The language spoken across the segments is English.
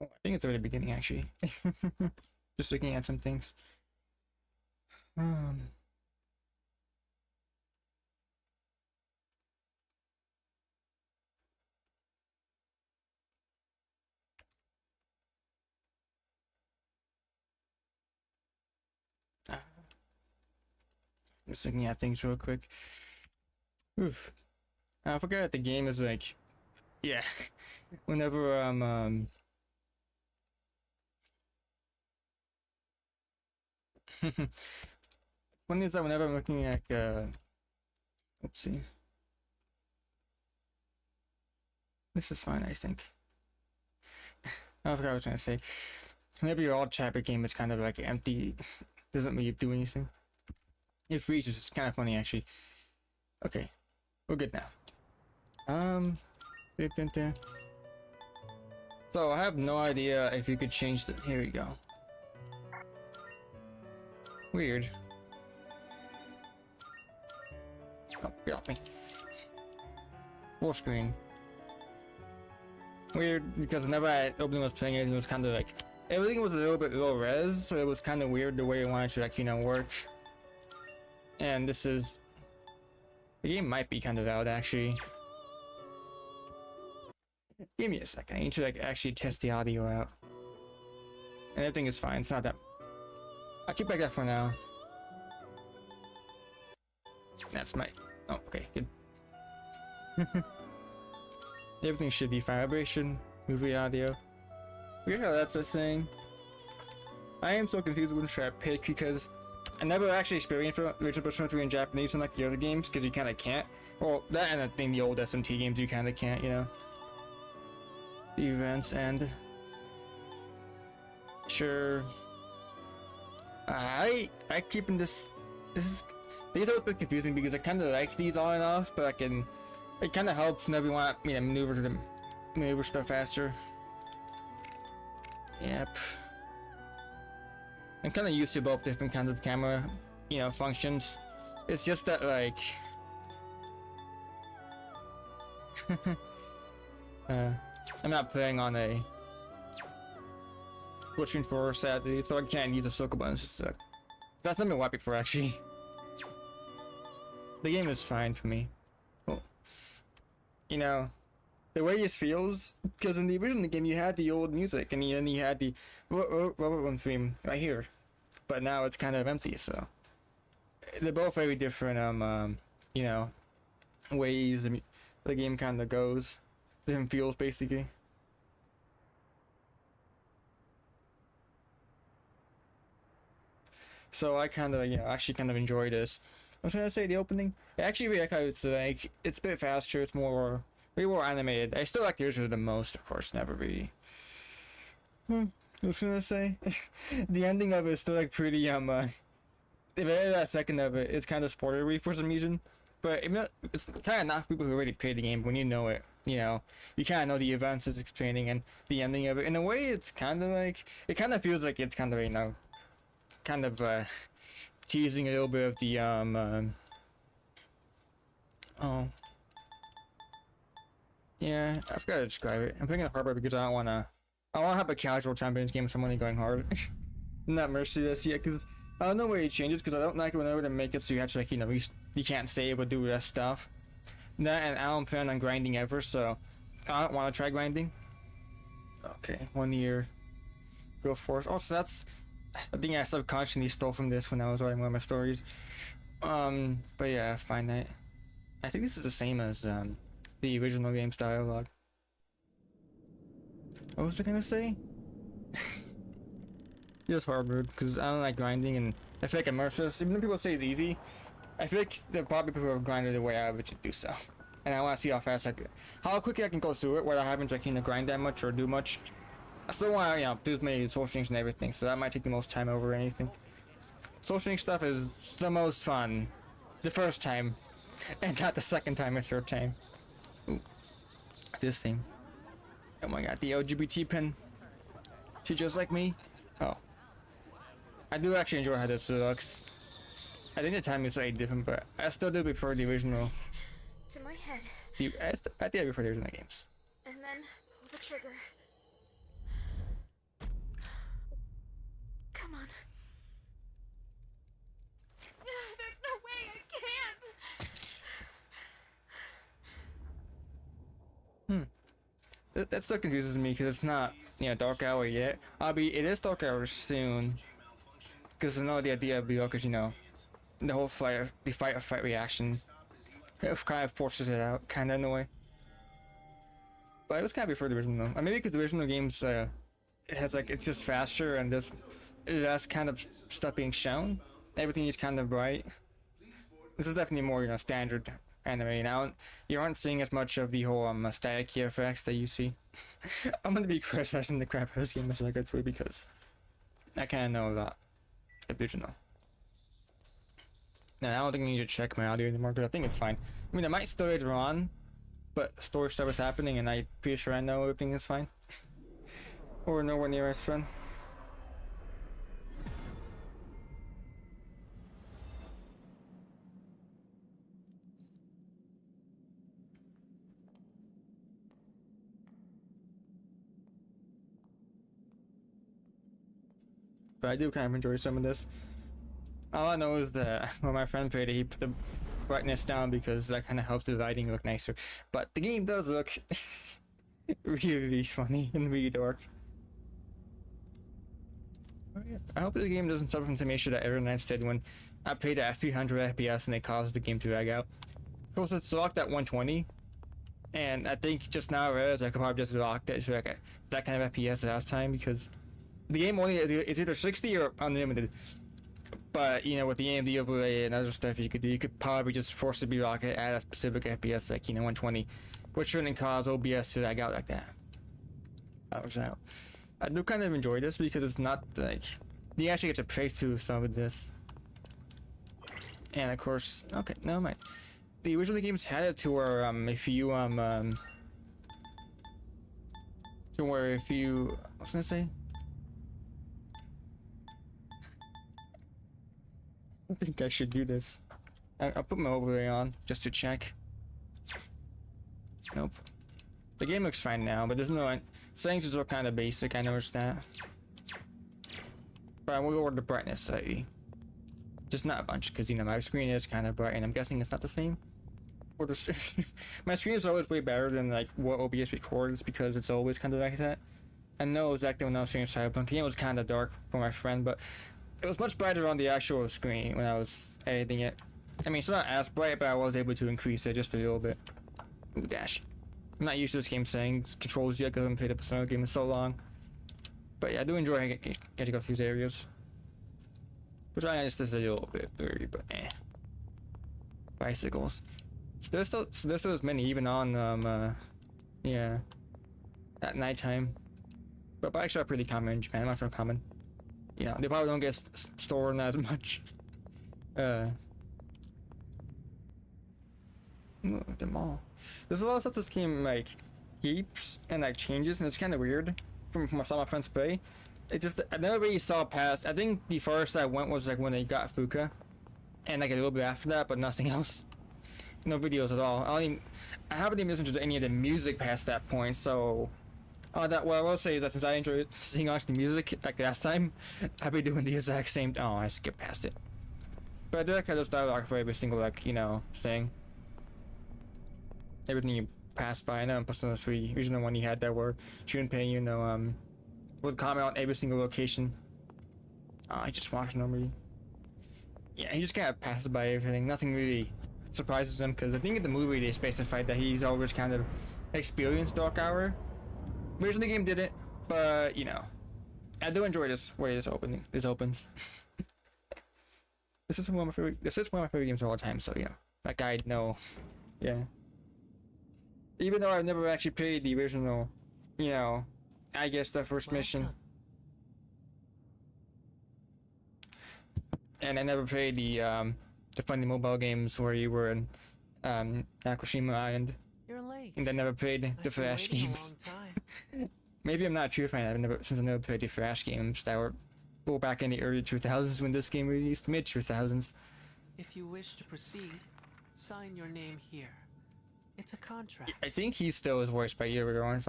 Oh, I think it's already beginning actually. Just looking at some things. Um, just looking at things real quick. Oof. I forgot that the game is like, yeah. Whenever funny is that whenever I'm looking at let's see. This is fine, I think. I forgot what I was trying to say. Whenever your alt tab game is kind of like empty, doesn't really do anything. It freezes. It's kind of funny actually. Okay, we're good now. Dun, dun, dun. So I have no idea if you could change the. Here we go. Weird. Oh, get off me. Full screen. Weird because whenever I opened was playing it, it was kind of like everything was a little bit low res, so it was kind of weird the way it wanted to like work. And this is the game might be kind of loud actually. Give me a second. I need to like actually test the audio out. And everything is fine. It's not that. I'll keep like that for now. That's my. Oh, okay, good. Everything should be fine. Vibration, movie audio. Weird how that's a thing. I am so confused with which should I pick because I never actually experienced Virtual Persona 3 in Japanese unlike the other games because you kind of can't. Well, that and I think the old SMT games you kind of can't, you know. The events and sure. I keep in this. These are a bit confusing because I kind of like these on and off, but I can. It kind of helps whenever you want me to maneuver stuff faster. Yep. I'm kind of used to both different kinds of camera, functions. It's just that like. I'm not playing on a Switch controller sadly, so I can't use the circle buttons. That's not been wiped before actually. The game is fine for me. Well, the way this feels, because in the original game you had the old music and then you had the rubber room theme right here, but now it's kind of empty. So they're both very different. Ways the game kind of goes, different feels basically. So I kind of, actually kind of enjoy this. I was gonna say the opening. I actually really like how it's like it's a bit faster. It's way more animated. I still like the original the most, of course. Never really. I was gonna say the ending of it is still like pretty the very last second of it is kind of spoilery for some reason. But it's kind of not for people who already played the game. When you know it, you kind of know the events it's explaining and the ending of it. In a way, it's kind of like it kind of feels like it's kind of kind of teasing a little bit of the oh yeah, I forgot to describe it. I'm picking it hard because I wanna have a casual champions game, so I'm only going hard. Not merciless yet because I don't know where it changes because I don't like it whenever they make it so you actually you can't save or do that stuff. That and I don't plan on grinding ever, so I don't want to try grinding. Okay, 1 year. Go force. Oh, so that's. I think I subconsciously stole from this when I was writing one of my stories. But yeah, finite. I think this is the same as the original game's dialogue. What was I gonna say? Just hard mode because I don't like grinding and I feel like I'm merciless. Even though people say it's easy, I feel like the probably people have grinded the way I would do so. And I want to see how fast how quickly I can go through it without having to grind that much or do much. I still want to, do as many soul strings and everything, so that might take the most time over anything. Soul string stuff is the most fun the first time, and not the second time or third time. Ooh, this thing. Oh my god, the LGBT pin. She just like me? Oh. I do actually enjoy how this looks. I think the time is slightly different, but I still do prefer the original. To my head. I think I prefer the original games. And then pull the trigger. Come on. There's no way I can't. That still confuses me because it's not, you know, dark hour yet. It is dark hour soon. Because I know the idea of because, you know, the whole fight or fight reaction, it kind of forces it out, kind of in a way. But it was kind of before the original, maybe because the original games, it has like, it's just faster and just less kind of stuff being shown. Everything is kind of bright. This is definitely more, you know, standard anime. Now you aren't seeing as much of the whole static effects that you see. I'm gonna be criticizing the crap out of this game as I go through because I kind of know about the original. Now I don't think I need to check my audio anymore because I think it's fine. I mean, I might still later on, but story stuff is happening and I'm pretty sure I know everything is fine. Or nowhere near as fun. But I do kind of enjoy some of this. All I know is that when my friend played it, he put the brightness down because that kind of helps the lighting look nicer. But the game does look really funny and really dark. Oh, yeah. I hope the game doesn't suffer from the same issue that everyone else did when I played it at 300 FPS and it caused the game to lag out. Of course, it's locked at 120. And I think just now I realized I could probably just lock it to like that kind of FPS last time because the game only is either 60 or unlimited. But you know, with the AMD overlay and other stuff you could probably just force it to be locked at a specific FPS, like, you know, 120, which shouldn't cause OBS to lag out like that. I do kind of enjoy this because it's not like you actually get to play through some of this. And of course, okay, no mind. The original games had it to where if you what's I gonna say? I think I should do this. I'll put my overlay on just to check. Nope. The game looks fine now, but there's no settings are kind of basic. I noticed that. But I will lower the brightness slightly. Just not a bunch, because you know my screen is kind of bright, and I'm guessing it's not the same. Or the my screen is always way better than like what OBS records because it's always kind of like that. I know exactly when I was streaming Cyberpunk. The game was kind of dark for my friend, but it was much brighter on the actual screen when I was editing it. I mean, it's not as bright, but I was able to increase it just a little bit. Ooh, dash. I'm not used to this game saying controls yet because I haven't played a Persona game in so long. But yeah, I do enjoy getting to go through these areas. Which I just is a little bit blurry, but eh. Bicycles. So there's still as many even on yeah, at nighttime. But bikes are pretty common in Japan, much more common. Yeah, they probably don't get stored as much. The mall. There's a lot of stuff this game like keeps and like changes, and it's kind of weird from what I saw my friends play. It just I never really saw past. I think the first I went was like when they got Fuka, and like a little bit after that, but nothing else. No videos at all. I haven't even listened to any of the music past that point, so. What I will say is that since I enjoyed singing off the music like last time, I'll be doing the exact same. Oh, I skipped past it. But I do like how those dialogue for every single like thing. Everything you pass by. I know in Persona 3, original one you had that where Junpei, would comment on every single location. Oh, I just watched normally. Yeah, he just kind of passes by everything. Nothing really surprises him because I think in the movie they specified that he's always kind of experienced Dark Hour. Originally the game did it, but you know, I do enjoy this way this opens. This is one of my favorite games of all time. So yeah, like I know, yeah. Even though I've never actually played the original, I guess the first mission, and I never played the funny mobile games where you were in Nakushima Island. You're late. And I never played the Flash games. Maybe I'm not a true fan. Since I never played the Flash games that were back in the early 2000s when this game released, mid 2000s. If you wish to proceed, sign your name here. It's a contract. I think he still is voiced by Yuri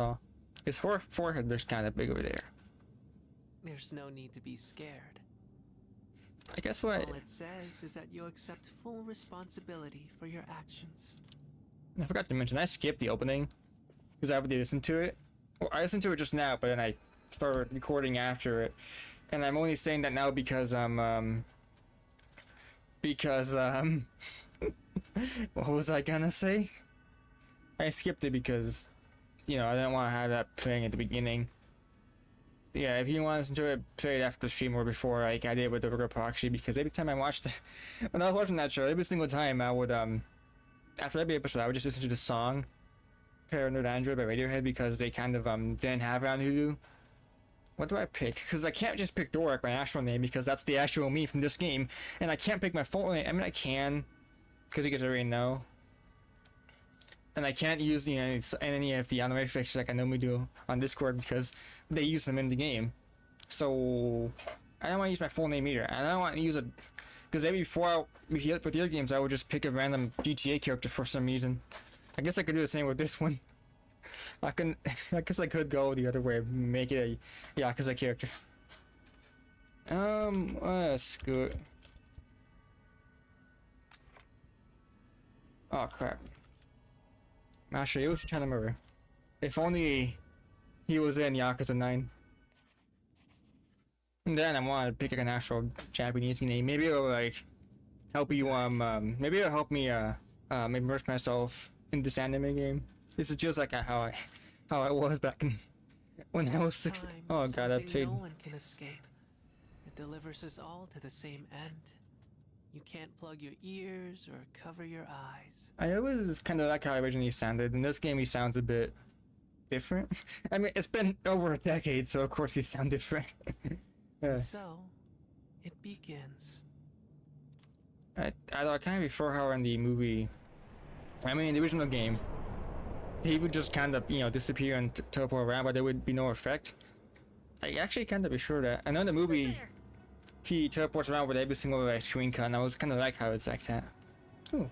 His forehead looks kind of big over there. There's no need to be scared. I guess what All it says is that you accept full responsibility for your actions. I forgot to mention, I skipped the opening because I already listened to it. Well, I listened to it just now, but then I started recording after it, and I'm only saying that now because what was I gonna say? I skipped it because, you know, I didn't want to have that playing at the beginning. Yeah, if you want to listen to it, play it after the stream or before, like I did with the Burger Proxy, because every time I watched it, when I was watching that show, every single time I would, after every episode, I would just listen to the song, Paranoid Android by Radiohead, because they kind of, didn't have it on Hulu. What do I pick? Because I can't just pick Doric, my actual name, because that's the actual me from this game, and I can't pick my full name. I mean, I can, because you guys already know. And I can't use, you know, any of the anime fixes like I normally do on Discord because they use them in the game. So I don't want to use my full name either. And I don't want to use it because maybe before with the other games I would just pick a random GTA character for some reason. I guess I could do the same with this one. I guess I could go the other way, make it a Yakuza character. That's good. Oh crap. Masahiro Tanamura. If only he was in Yakuza 9. And then I want to pick like an actual Japanese name. Maybe it'll like help you maybe it'll help me immerse myself in this anime game. This is just like how I was back in when I was 16. Oh god, I played. No one can escape. It delivers us all to the same end. You can't plug your ears or cover your eyes. I always kind of like how I originally sounded. In this game, he sounds a bit different. I mean, it's been over a decade, so of course he sounds different. So, it begins. I kind of prefer how in the movie, I mean, in the original game, he would just kind of, you know, disappear and teleport around, but there would be no effect. I actually kind of prefer that. I know in the movie, he teleports around with every single like, screen cut, and I was kind of like how it's like that. Ooh.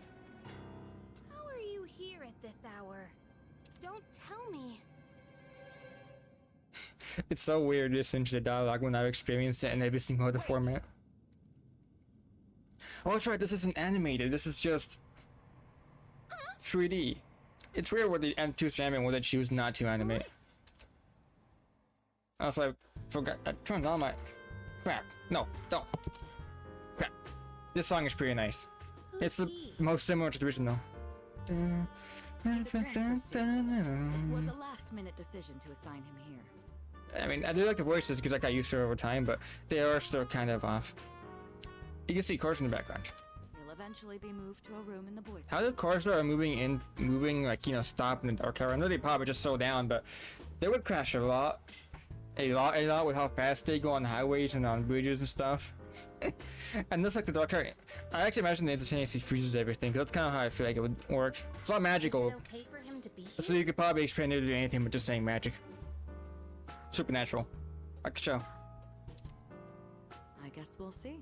How are you here at this hour? Don't tell me. It's so weird listening to the dialogue when I've experienced it in every single other format. Oh, that's right, this isn't animated, this is just 3D. It's weird with the M2 animating when they choose not to animate. Also, I forgot, I turned on my... Crap. No, don't. Crap. This song is pretty nice. It's the most similar to the original. He's a transfer student. It was a last-minute decision to assign him here. I mean, I do like the voices because I got used to it over time, but they are still kind of off. You can see cars in the background. He'll eventually be moved to a room in the boys' How the cars that are moving like, you know, stop in the dark hour? I know they probably just slow down, but they would crash a lot with how fast they go on highways and on bridges and stuff. And just like the dark hour, I actually imagine the instantaneously freezes everything, because that's kind of how I feel like it would work. It's not magical, okay for him to be here? so you could probably explain it to anything but just saying magic. Supernatural. Like the show. I guess we'll see.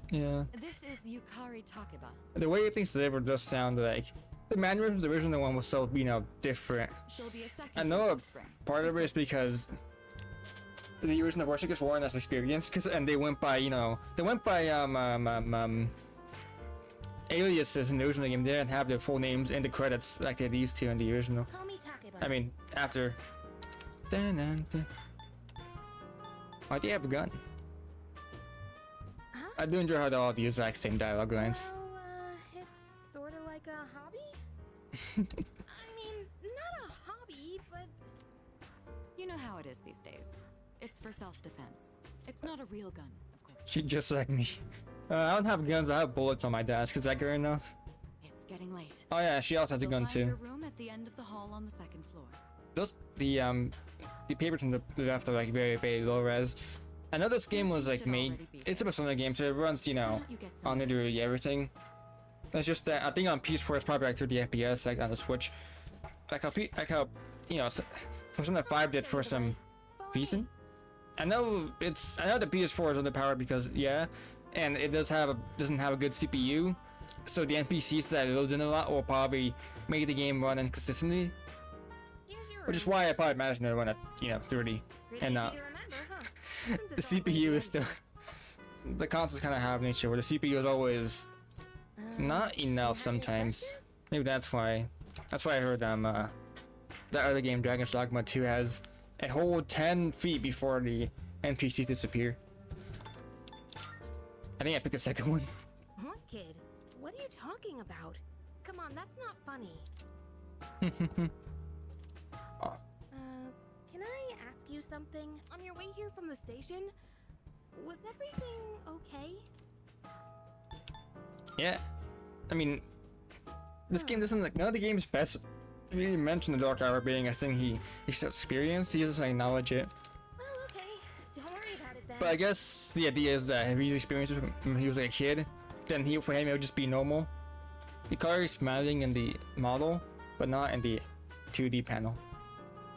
Yeah. This is Yukari Takeba. The way things delivered does sound like the mannerisms of the original one was so, you know, different. She'll be a second I know this spring. part of it is because the original voice actors weren't as experienced, and they went by, you know, aliases in the original game. They didn't have their full names in the credits like they used to in the original. Call me Takeba. I mean, after. Why do you have a gun? Huh? I do enjoy how they all use the exact same dialogue lines. Well, it's sort of like a hobby. I mean, not a hobby, but you know how it is these days. It's for self-defense. It's not a real gun, of course. She just like me. I don't have guns, I have bullets on my desk. Is that good enough? It's getting late. Oh yeah, she also has a You'll gun find your too. room at the end of the hall on the second floor. Those the papers from the left are like very, very low res. I know this game was like made. It's a Persona game, so it runs, you know, on literally everything. It's just that I think on PS4 it's probably like 30 FPS, like on the Switch. Like how you know, Persona 5 did for some reason. I know the PS4 is underpowered because and it doesn't have a good CPU. So the NPCs that it loads in a lot will probably make the game run inconsistently. Which is why I probably imagine it run at, you know, 30 and not. The CPU is still the consoles kind of have an issue where the CPU is always not enough sometimes. Maybe that's why. That's why I heard that other game, Dragon's Dogma 2, has a whole 10 feet before the NPCs disappear. I think I picked the second one. What kid? What are you talking about? Come on, that's not funny. Oh. Can I ask you something? On your way here from the station, was everything okay? Yeah. I mean, this game doesn't, like, none of the game's best really mention the Dark Hour being a thing he should experience. He doesn't acknowledge it. Well, okay. Don't worry about it then. But I guess the idea is that if he's experienced it when he was like a kid, then for him it would just be normal. The car is smiling in the model, but not in the 2D panel.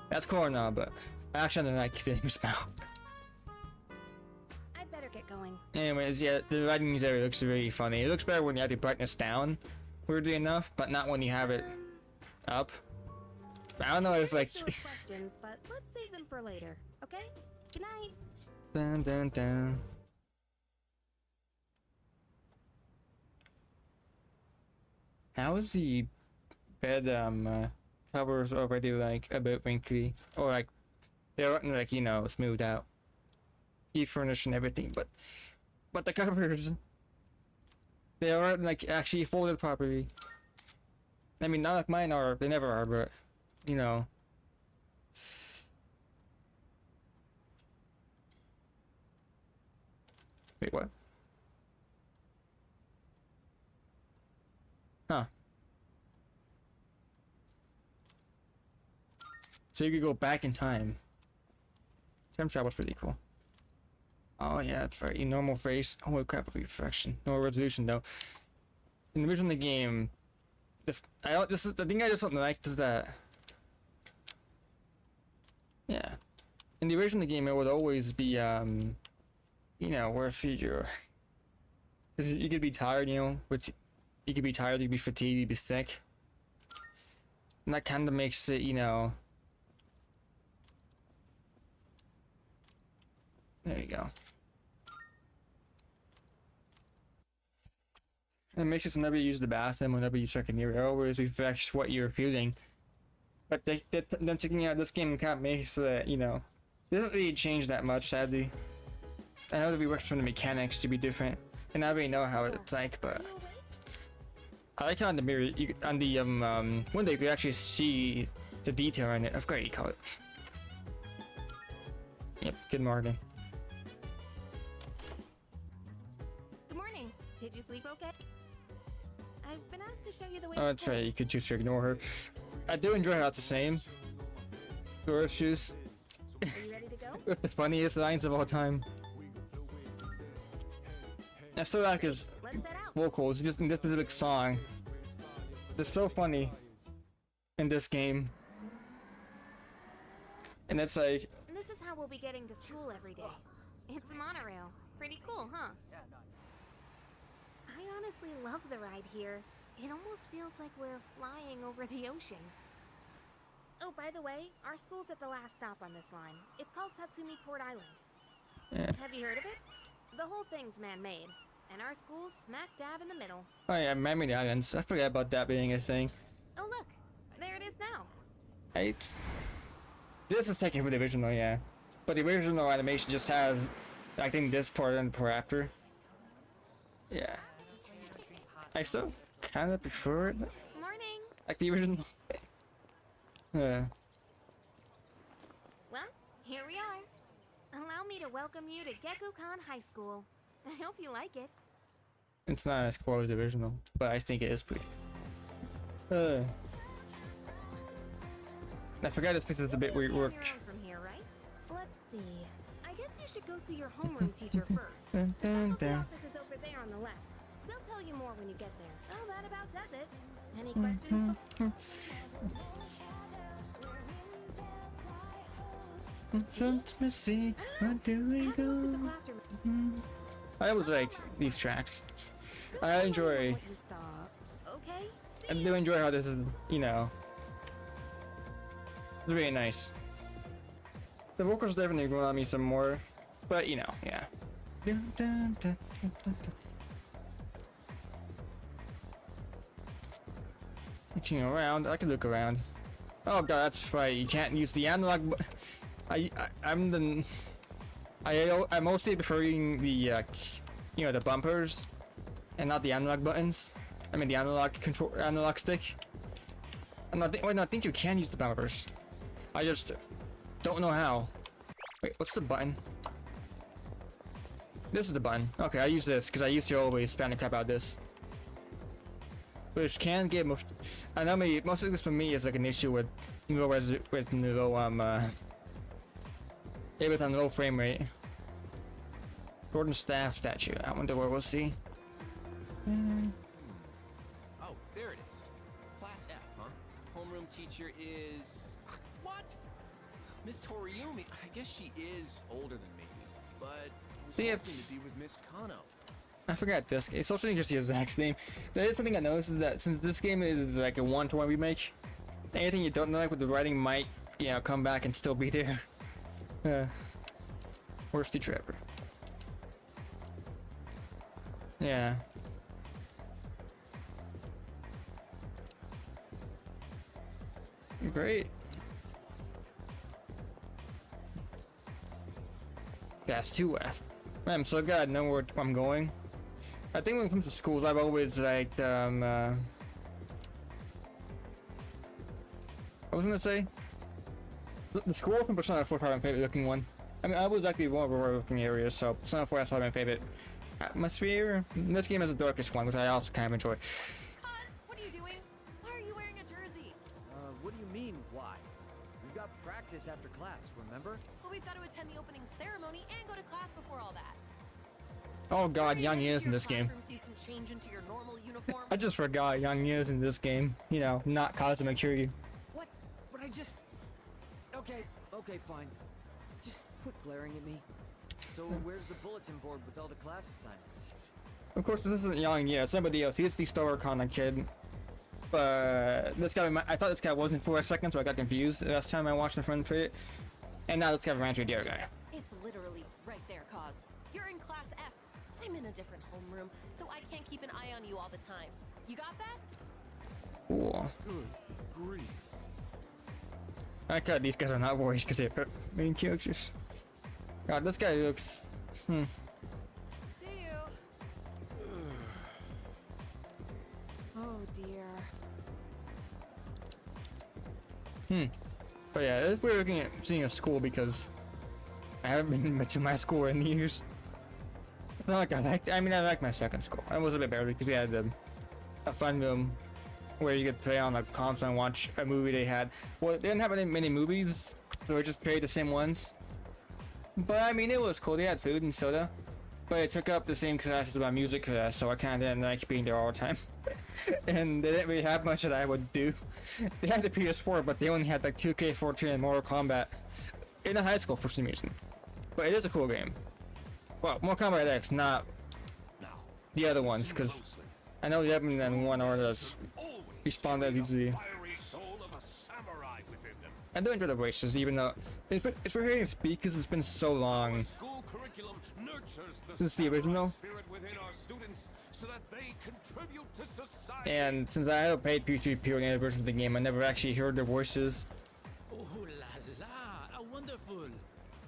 That's cool now, but I actually don't like seeing him smile. I'd better get going. Anyways, yeah, the lighting in this area looks really funny. It looks better when you have the brightness down, weirdly enough, but not when you have it up. I don't know if like. Questions, but let's save them for later. Okay? Good night. Dun dun dun. How is the bed covers already like a bit wrinkly, or like they're like, you know, smoothed out, furnished and everything, but the covers, they aren't like actually folded properly. I mean, not like mine are, they never are, but you know. Wait, what? Huh. So you could go back in time. Time travel's pretty cool. Oh yeah, that's right. Normal face. Holy crap, reflection. No resolution though. In the original game, this is the thing I just don't like is that. Yeah. In the original game, it would always be you know, where you could be tired, you know, you could be tired, you could be fatigued, you'd be sick. And that kind of makes it, you know. There you go. It makes it so whenever you use the bathroom, whenever you check in your, it always reflects what you're feeling. But then checking out this game kind of makes so that, you know, it doesn't really change that much, sadly. I know that we worked from the mechanics to be different, and I already know how it's like, but I like how on the mirror, on the window, you can actually see the detail in it. I forgot what you call it. Yep, good morning. Good morning. Did you sleep okay? I've been asked to show you the way. Oh, that's right. You could choose to ignore her. I do enjoy how it's the same. Dora shoes. Are you ready to go? With the funniest lines of all time. I still like his Let's set out. vocals just in this specific song. They're so funny in this game. And it's like, This is how we'll be getting to school every day. It's a monorail. Pretty cool, huh? I honestly love the ride here. It almost feels like we're flying over the ocean. Oh, by the way, our school's at the last stop on this line. It's called Tatsumi Port Island. yeah. Have you heard of it? The whole thing's man-made, and our school's smack dab in the middle. Oh yeah, Miami Islands. I forgot about that being a thing. Oh look, there it is now. Right? This is taken from the original, yeah. But the original animation just has, I think, this part and the part after. Yeah. I still kind of prefer it, Morning. like the original. Yeah. Well, here we are. Allow me to welcome you to Gekukan High School. I hope you like it. It's not as cool as the original, but I think it is pretty cool. I forgot this place is a bit weird work. You're on from here, right? Let's see. I guess you should go see your homeroom teacher first. Dun, dun, The dun. office is over there on the left. They'll tell you more when you get there. Oh, that about does it. Any questions? Let me see, where do we Have a look at the go? classroom. I always liked these tracks. Go I tell me enjoy, what you saw, okay? I do enjoy how this is, you know, it's really nice. The vocals definitely grow on me some more, but you know, yeah. Dun, dun, dun, dun, dun, dun. Looking around, I can look around. Oh god, that's right. You can't use the analog. I'm mostly preferring the the bumpers, and not the analog buttons. I mean the analog stick. I think you can use the bumpers. I just don't know how. Wait, what's the button? This is the button. Okay, I use this because I used to always spam the crap out of this. Which can get most. I know most of this for me is like an issue with low it was on low frame rate. Gordon Staff statue. I wonder where we'll see. Oh, there it is. Class F, huh? Homeroom teacher is... What? Miss Toriumi. I guess she is older than me, but See, hoping it's... to be with Miss Kano. I forgot this. It's also just the exact name. The other thing I noticed is that since this game is like a 1-to-1 remake, anything you don't like with the writing might, come back and still be there. Worst teacher ever. Yeah. Great. That's 2F. Man, I'm so glad I know where I'm going. I think when it comes to schools, I've always liked, I was gonna say, the school from Persona 4 is probably my favorite looking one. I mean, I was actually one of the looking areas, so Persona 4 is probably my favorite atmosphere. This game is the darkest one, which I also kind of enjoy. Cuz, what are you doing? Why are you wearing a jersey? What do you mean, why? We've got practice after class, remember? Well, we've got to attend the opening ceremony and go to class before all that. Oh god, Hurry Yang into is in your this game. classroom so you can change into your normal uniform. I just forgot Yang is in this game. Not Cosmic Kiryu. What? But I just... Okay, fine. Just quit glaring at me. So where's the bulletin board with all the class assignments? Of course, this isn't Yang, it's somebody else. He's the Star Arcana kid. But this guy, I thought this guy wasn't for a second, so I got confused the last time I watched a friend play it. And now this guy ran to the other guy. It's literally right there, Cause. You're in class F. I'm in a different homeroom, so I can't keep an eye on you all the time. You got that? Cool. Good grief. I cut these guys are not voiced because they're main characters. God, this guy looks. See you. Oh dear. But yeah, it's weird looking at seeing a school because I haven't been to my school in years. It's not like I liked my second school. It was a bit better because we had a fun room where you could play on a console and watch a movie they had. Well, they didn't have many movies, so we just played the same ones. But I mean, it was cool. They had food and soda, but it took up the same class as my music class, so I kind of didn't like being there all the time. And they didn't really have much that I would do. They had the PS4, but they only had like 2K14 and Mortal Kombat in a high school for some reason. But it is a cool game. Well, Mortal Kombat X, not the other ones, because I know the other one or does respawn as easily. I do enjoy the races, even though it's for hearing it speak because it's been so long since the original. And since I have paid P3R version of the game, I never actually heard their voices. Oh la la, how wonderful!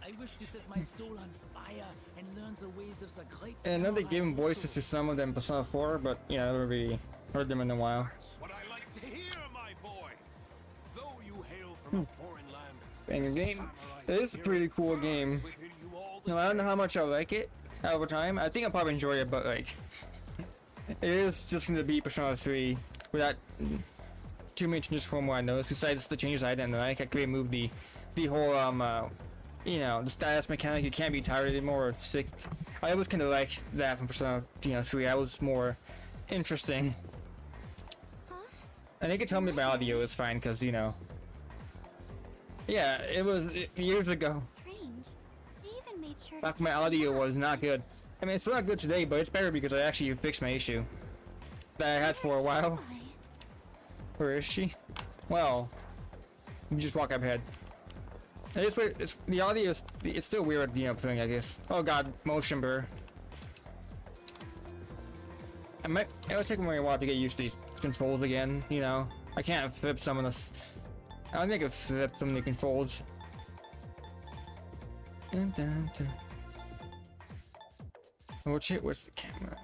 I wish to set my soul on fire and learn the ways of the great. And I know they gave voices to some of them Persona 4, but I never really heard them in a while. That's what I like to hear, my boy. Though you hail from a foreign land, Banger game. It is a pretty cool game. I don't know how much I like it over time. I think I'll probably enjoy it, but like, it is just going to be Persona 3 without too many changes from what I noticed. Besides the changes I didn't like, I could remove the whole the status mechanic. You can't be tired anymore or sick. I always kind of liked that from Persona 3. I was more interesting. And they could tell me my audio is fine because yeah, it was years ago. Strange. They even made sure Back to when my check audio it out. was not good. I mean, it's still not good today, but it's better because I actually fixed my issue that I had for a while. Why? Where is she? Well, you just walk up ahead. The audio is, it's still weird, thing, I guess. Oh god, motion blur. It'll take me a while to get used to these controls again, you know? I can't flip some of this. I don't think I can flip some of the controls. Dun, dun, dun. What's it with the camera?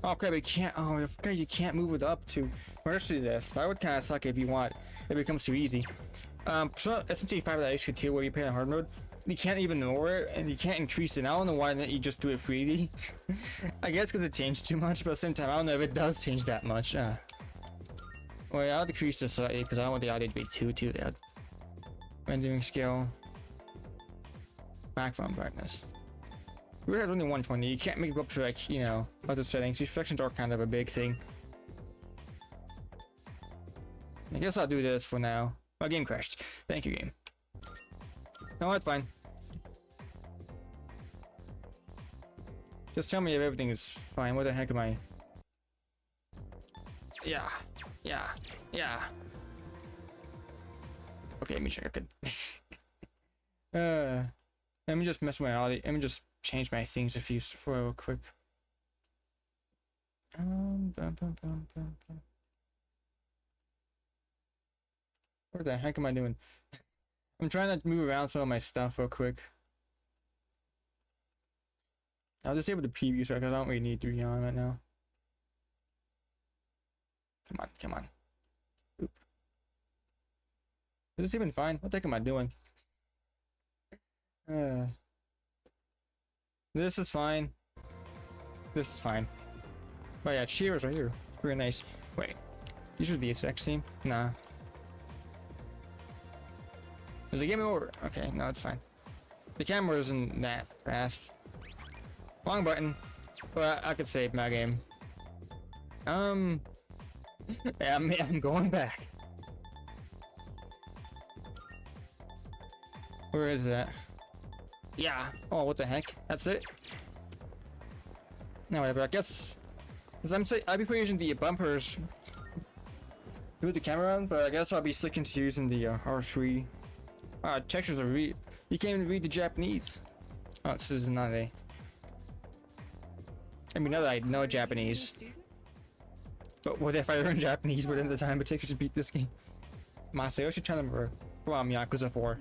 Oh crap, you can't. Oh, I forgot you can't move it up to mercy this. That would kind of suck if you want. It becomes too easy. So SMT 5 that issue too, where you play on hard mode, you can't even lower it and you can't increase it. I don't know why you just do it freely. I guess because it changed too much, but at the same time, I don't know if it does change that much. Well, yeah, I'll decrease this slightly because I don't want the audio to be too loud. Rendering scale. Background brightness. It has only 120. You can't make it go up to like, you know, other settings. Reflections are kind of a big thing. I guess I'll do this for now. My game crashed. Thank you, game. No, that's fine. Just tell me if everything is fine. What the heck am I? Yeah. Okay, let me check. Good. Let me just mess with my audio. Let me just change my things a few real quick. What the heck am I doing? I'm trying to move around some of my stuff real quick. I'll disable the preview so because I don't really need to be on right now. Come on. Oop. Is this even fine? What the heck am I doing? This is fine. This is fine. Oh yeah, cheers right here. Very nice. Wait, these are the exact same? Nah. Is the game over? Okay, no, it's fine. The camera isn't that fast. Wrong button. But I could save my game. Yeah, I'm going back. Where is that? Yeah. Oh, what the heck? That's it? No, whatever. I guess. As I'll be using the bumpers with the camera on, but I guess I'll be sticking to using the R3. Textures are you can't even read the Japanese. Oh, this is not a. I mean, not that I know Japanese. But what if I learn Japanese within the time it takes to beat this game? Masayoshi Tanamura from Yakuza 4.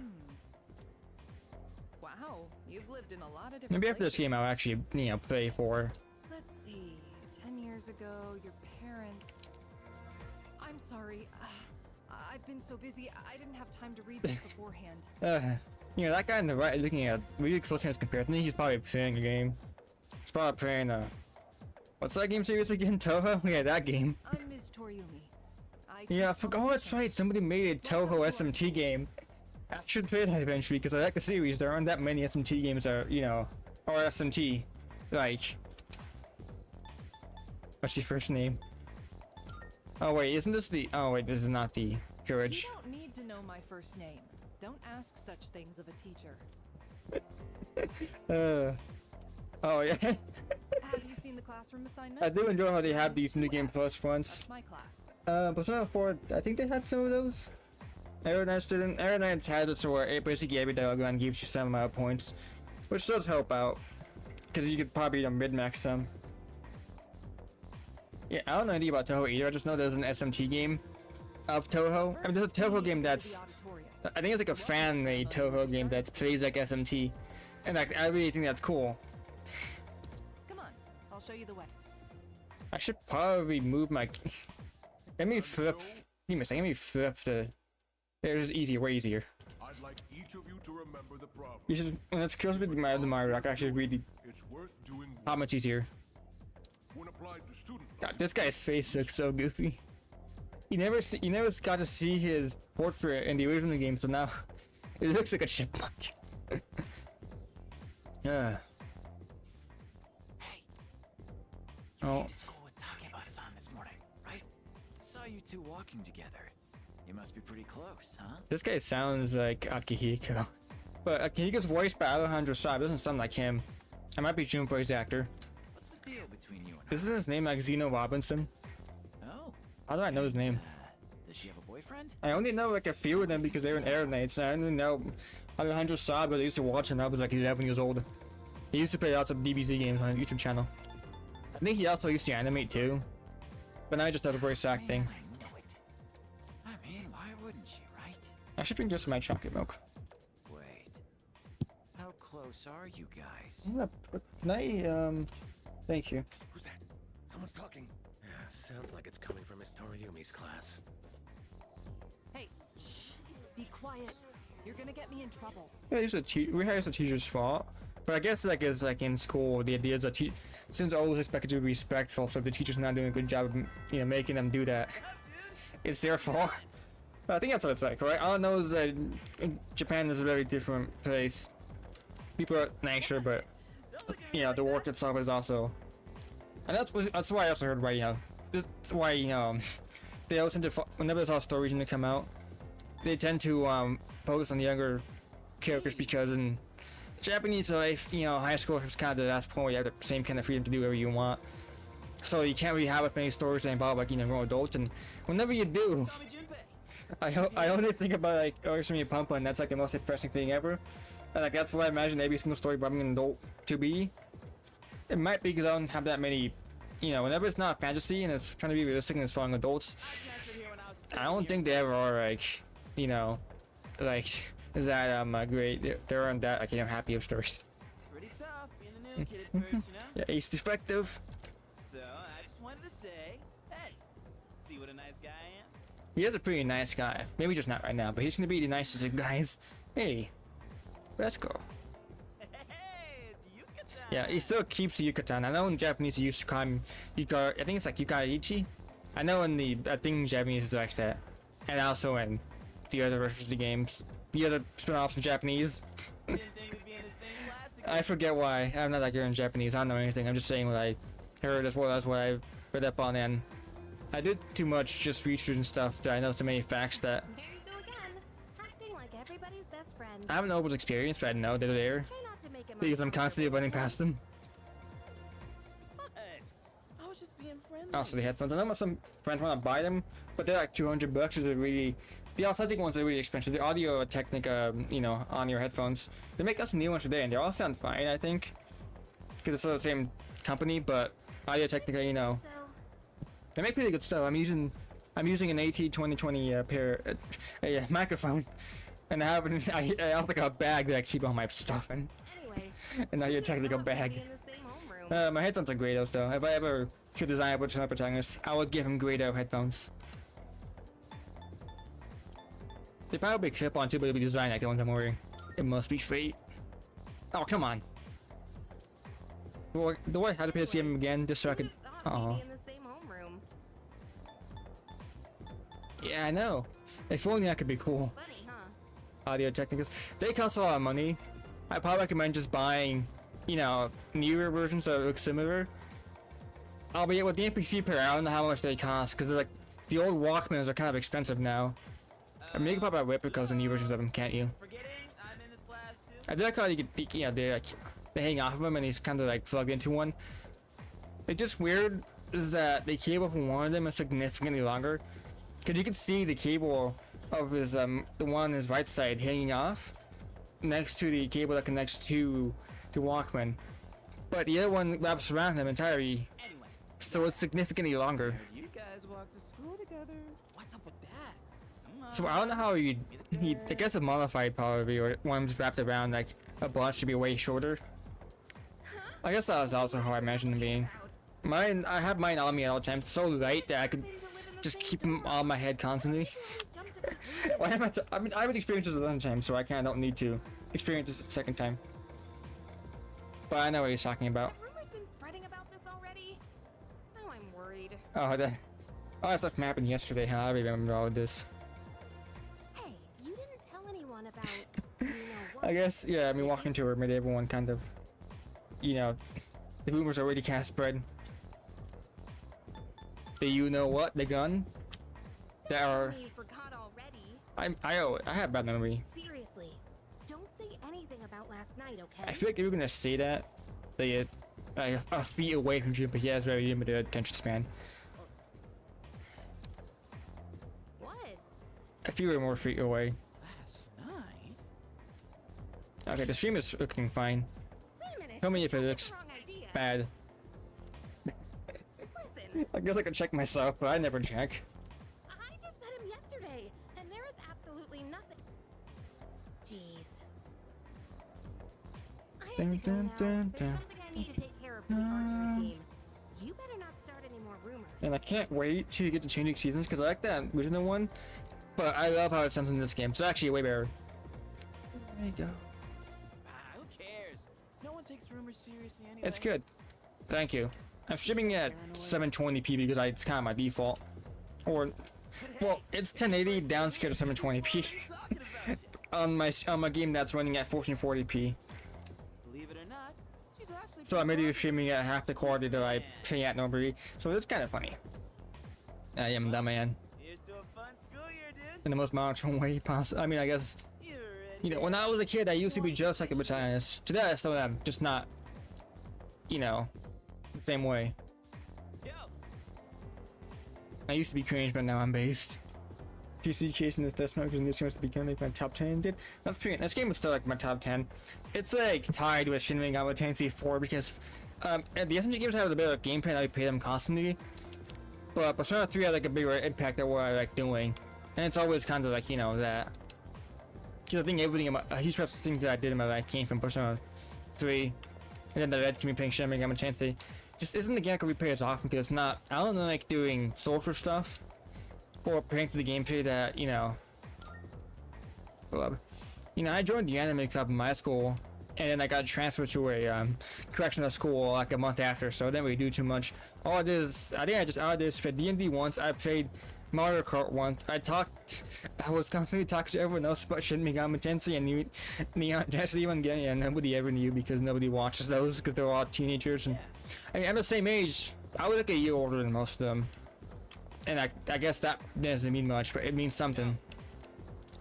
Wow, you've lived in a lot of different Maybe after this game I'll actually, you know, play 4. Let's see. 10 years ago, your parents. I'm sorry. I've been so busy, I didn't have time to read this beforehand. You know, that guy on the right looking at really close hands compared to me, he's probably playing a game. He's probably playing, what's that game series again? Toho? Yeah, that game. I'm Ms. Toriumi. Yeah, I forgot. Oh, that's right. Somebody made a Toho SMT game. I should play that eventually because I like the series. There aren't that many SMT games that are, you know, or SMT. Like, what's your first name? Oh wait, isn't this the? Oh wait, this is not the Courage. You don't need to know my first name. Don't ask such things of a teacher. Oh yeah. Have you seen the classroom assignments? I do enjoy how they have these new game plus fronts. That's my class. Persona 4, I think they had some of those. Aeronauts has it so where basically every dialogue gives you some amount of points, which does help out, because you could probably mid-max some. Yeah, I don't know anything about Toho either. I just know there's an SMT game of Toho. I mean, there's a Toho game that's, I think it's like a fan-made Toho game that plays like SMT, and like I really think that's cool. Come on, I'll show you the way. I should probably move my. Let me flip. Give me a second. Let me flip the. There's easier, way easier. I'd like each of you to remember the proverb. You should. When it's close with the Mario, I can actually read It's worth doing how much easier. when applied to student. God, this guy's face looks so goofy. You never got to see his portrait in the original game, so now it looks like a chipmunk. Yeah. Hey, Oh. to school with Takeba-san this morning, right? Saw you two walking together. You must be pretty close, huh? This guy sounds like Akihiko. But Akihiko's voiced by Alejandro Saab. Doesn't sound like him. I might be Junpei's actor. What's the deal between you and her? Isn't his name like Zeno Robinson? Oh, How do I know his name? does she have a boyfriend? I only know like a few of them because they were in Air Knights. I only know Alejandro Saab, but I used to watch him when I was like 11 years old. He used to play lots of DBZ games on his YouTube channel. I think he also used to animate too, but now he just does a voice acting. Man, I know it. I mean, why wouldn't she, right? I should drink just my chocolate milk. Wait. How close are you guys? Can I, thank you. Who's that? Someone's talking. Yeah, sounds like it's coming from Miss Toriumi's class. Hey, shh. Be quiet. You're gonna get me in trouble. Yeah, we had a teacher's fault. But I guess like it's like in school, the idea is that since always expected to be respectful, so if the teacher's not doing a good job of making them do that, it's their fault. But I think that's what it's like, right? All I know is that Japan is a very different place. People are nicer, but the work itself is also, and that's why I also heard why that's why they also tend to whenever there's all stories to come out, they tend to focus on the younger characters because in Japanese life, high school is kind of the last point where you have the same kind of freedom to do whatever you want. So you can't really have many stories that involve like grown adults, and whenever you do, I only think about like Urusumi Pumpa, and that's like the most depressing thing ever. And like that's what I imagine every single story about an adult to be. It might be because I don't have that many, whenever it's not fantasy and it's trying to be realistic and it's for adults, I don't think they ever are like, like that great. There aren't that happy of stories. Pretty tough being the new kid at first, Yeah, he's defective. So I just wanted to say, hey, see what a nice guy I am? He is a pretty nice guy. Maybe just not right now, but he's gonna be the nicest of guys. Hey, let's go. Hey, it's Yuka-chan. Yeah, he still keeps the Yucatan. I know in Japanese he used to call him Yuka. I think it's like Yukaichi. I know in I think in Japanese is like that, and also in the other versions of the games, the other spin-offs in Japanese. Didn't think we'd be in the same class again. I forget why. I'm not that good in Japanese. I don't know anything. I'm just saying what I heard as well as what I read up on, and I did too much just research and stuff that I know so many facts that There you go again. Acting like everybody's best friend. I haven't always experienced, but I know they're there Try not to make him because I'm constantly running past them. What? I was just being friendly. Also, the headphones. I know some friends want to buy them, but they're like $200. They're really the authentic ones are really expensive. The Audio Technica, on your headphones. They make us new ones today, and they all sound fine, I think, because it's still the same company. But Audio Technica, So, they make pretty good stuff. I'm using an AT 2020 microphone, and I have I have like a bag that I keep all my stuff in, anyway. an Audio Technica Probably bag. be in the same homeroom. My headphones are Grados though. If I ever could design a bunch of protagonist, I would give him Grado headphones. They probably clip on too, but they'll be designed like the ones I'm wearing. It must be fate. Oh, come on. Do I have to pay to see him again just so I could... Who'd have thought we'd be in the same homeroom? Yeah, I know. If only I could be cool. Funny, huh? Audio Technicas. They cost a lot of money. I probably recommend just buying, newer versions that look similar. Albeit with the MP3 player, I don't know how much they cost, because like the old Walkmans are kind of expensive now. I mean, you can probably buy replicas and new versions of them, can't you? Forgetting I'm in this class too. I do like how you could, they hang off of him and he's kind of like plugged into one. It's just weird is that the cable from one of them is significantly longer, because you can see the cable of his the one on his right side hanging off next to the cable that connects to Walkman, but the other one wraps around him entirely, Anyway, so it's significantly longer. you guys walk to school together. What's up with that? Come on. So I don't know how he I guess a modified probably, or one's wrapped around like a bunch to be way shorter. I guess that was also how I imagined him being. Mine, I have mine on me at all times, so light that I could just keep him on my head constantly. Why am I mean, I haven't experienced this a second time, so I kind of don't need to experience this a second time. But I know what he's talking about. Have rumors been spreading about this already? Now I'm worried. Oh, that stuff happened yesterday, huh? I remember all of this. Hey, you didn't tell anyone about, what? I guess, yeah, I mean, walking to her made everyone kind of, the rumors already kind of spread. The you-know-what, the gun? That are... You forgot already. I have bad memory. Seriously, don't say anything about last night, okay? I feel like if you're gonna say that, say it like a feet away from you, but he has very limited attention span. What? A few more feet away. Last night? Okay, the stream is looking fine. Wait a minute. Tell me if it looks Wrong idea. bad. Listen, I guess I could check myself, but I never check. I just met him yesterday, and there is absolutely nothing. Jeez. I Dun, have to go dun, now. dun, There's dun. something I need to take care of for the archery team. You better not start any more rumors. And I can't wait to get to changing seasons because I like that original one, but I love how it sounds in this game. It's actually way better. There you go. Who cares? No one takes rumors seriously anyway. It's good. Thank you. I'm streaming at 720p because it's kind of my default. Or, well, it's 1080 downscaled to 720p on my game that's running at 1440p. Believe it or not, she's actually So I'm maybe streaming at half the quality that I play at normally. So it's kind of funny. I am the man Here's to a fun school year, dude. in the most monotone way possible. I mean, I guess. You're You know, when I was a kid, I used to be just like a protagonist. Today, I still am, just not, you know, the same way. Yo, I used to be cringe, but now I'm based. PC chasing this death because this seems to be going like my top 10 did. That's pretty. This game is still like my top 10. It's like tied with Shin Megami Tensei 4 because the SMG games have a bit of gameplay and I play them constantly. But Persona 3 had like a bigger impact on what I like doing, and it's always kind of like, you know, that. Because I think everything, a huge part of things that I did in my life came from Persona 3, and then that led to me playing Shin Megami Tensei. Just isn't the game I can replay as often because it's not. I don't like doing social stuff or playing through the gameplay that, you know. You know, I joined the anime club in my school, and then I got transferred to a correctional school like a month after, so I didn't really do too much. All I did is, I think I just played D&D once. I played Mario Kart once. I was constantly talking to everyone else about Shin Megami Tensei and Neon Genesis Evangelion, and nobody ever knew because nobody watches those because they're all teenagers. And I mean, I'm the same age. I was like a year older than most of them, and I guess that doesn't mean much, but it means something.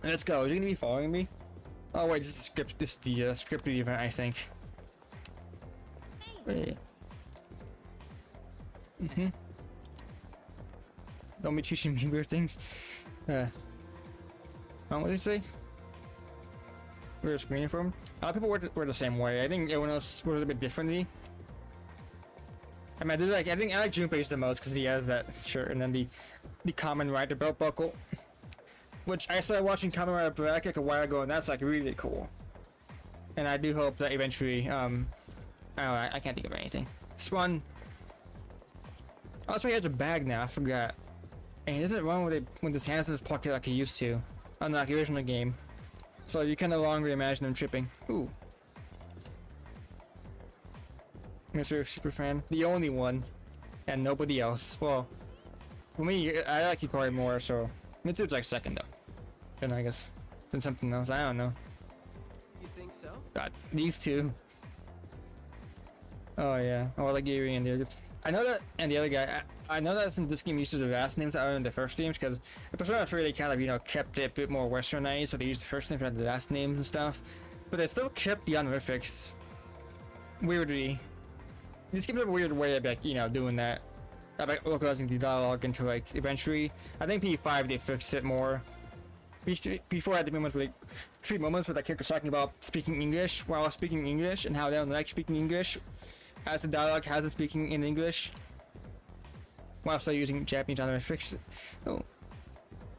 Let's go. Is he gonna be following me? Oh wait, this is script. This is the scripted event, I think. Hey. Don't be teaching me weird things. What did he say? We're screening from? A lot of people were the same way. I think everyone else was a bit differently. I mean, I think I like Junpei's the most because he has that shirt, and then the Kamen Rider belt buckle, which I started watching Kamen Rider Black like a while ago, and that's like really cool. And I do hope that eventually, I don't know, I can't think of anything. Spawn. Oh, that's why he has a bag now. I forgot. And it doesn't run with his hands in his pocket like he used to, unlike the original game. So you can no longer imagine him tripping. Ooh. Mr. Superfan, the only one, and nobody else. Well, for me, I like Hikari more, so Mitsu's like second though. Then I guess, then something else. I don't know. You think so? God, these two. Oh yeah. Oh, I like Gary and the other. I know that, and the other guy. I know that since this game uses the last names other than the first names, because the Persona 3 they kind of, you know, kept it a bit more westernized, so they used the first names rather than the last names and stuff. But they still kept the honorifics. Weirdly. This gives a weird way of, like, you know, doing that. Like localizing the dialogue into, like, eventually. I think P5 they fixed it more. Before I had the moments where, like, 3 moments where the character's talking about speaking English while speaking English, and how they don't like speaking English, as the dialogue has them speaking in English, while still using Japanese honorifics. Oh.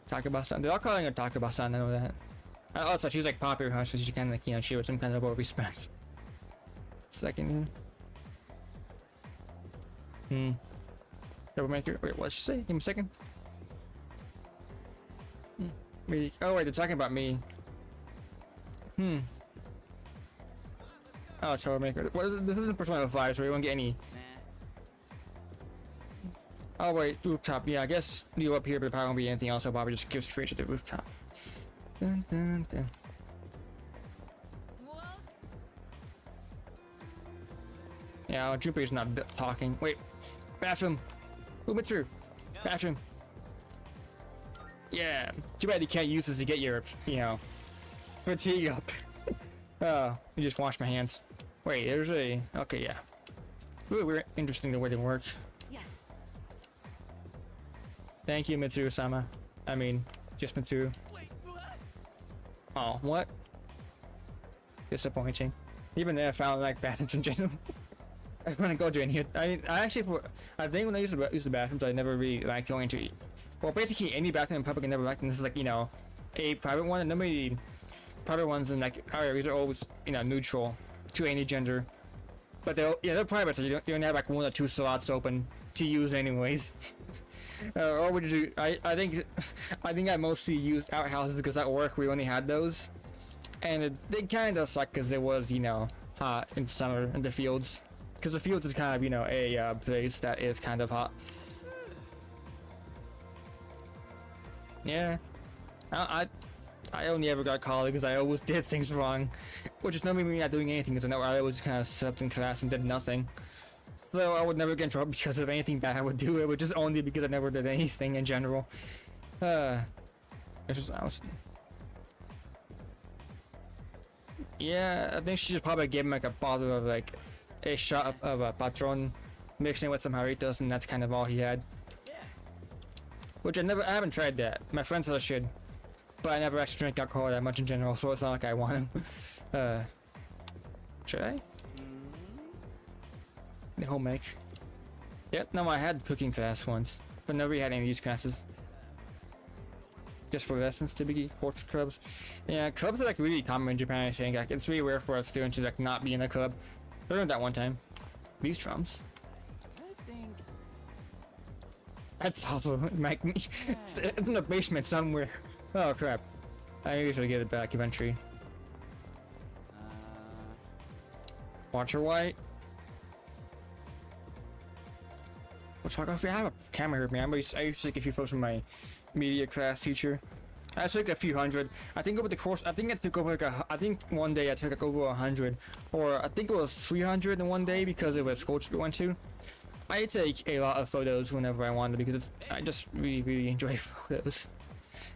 Takaba-san. They're all calling her Takaba-san, I know that. Also, she's like popular, huh? So she kind of, like, you know, show some kind of respect. Second. Troublemaker. Wait, what'd she say? Give me a second. Wait, oh wait, they're talking about me. Oh, Troublemaker. What is it? This isn't Persona 5, so we won't get any. Oh wait, rooftop. Yeah, I guess you up here, but there probably won't be anything else. I'll probably just give straight to the rooftop. Dun, dun, dun. Yeah, Junpei's not talking. Wait, bathroom. Umitsu, bathroom. Yeah, too bad you can't use this to get your, you know, fatigue up. Oh, you just wash my hands. Wait, there's a. Okay, yeah. It's really weird, interesting the way they work. Yes. Thank you, Mitsuru-sama. I mean, just Mitsuru. Wait, what? Oh, what? Disappointing. Even there, I found like bathrooms in general. I want to go to any. I actually, I think when I used to use the bathrooms, I never really liked going to. Well, basically any bathroom in public I never liked, and this is like, you know, a private one, and nobody. Private ones in like our areas are always, you know, neutral to any gender. But they're private, so you don't have like 1 or 2 slots open to use anyways. Or would you do? I think I mostly used outhouses because at work we only had those, and they kind of suck because it was, you know, hot in summer in the fields. Because the fields is kind of, you know, a place that is kind of hot. Yeah, I only ever got called because I always did things wrong, which is not me not doing anything, because I know I always kind of slept in class and did nothing. So I would never get in trouble because of anything bad I would do. It was just only because I never did anything in general. It's just yeah, I think she should probably give him like a bottle of like a shot of a Patron, mixing with some Jarritos, and that's kind of all he had. Which I haven't tried that. My friends said I should, but I never actually drink alcohol that much in general, so it's not like I want to. Should I? The home make. Yep, no, I had cooking class once, but never really had any of these classes. Just for lessons, typically, culture clubs. Yeah, clubs are like really common in Japan, I think. Like, it's really rare for a student to like not be in a club. I learned that one time. These drums. I think. That's also like it's in the basement somewhere. Oh crap! I usually get it back eventually. Water white. We'll talk if you have a camera here, man. I used to take a few photos from my media class teacher. I took a few hundred. I think over the course, I think I took over like I think one day I took like over 100, or I think it was 300 in one day because it was culture we went to. I take a lot of photos whenever I wanted because I just really enjoy photos.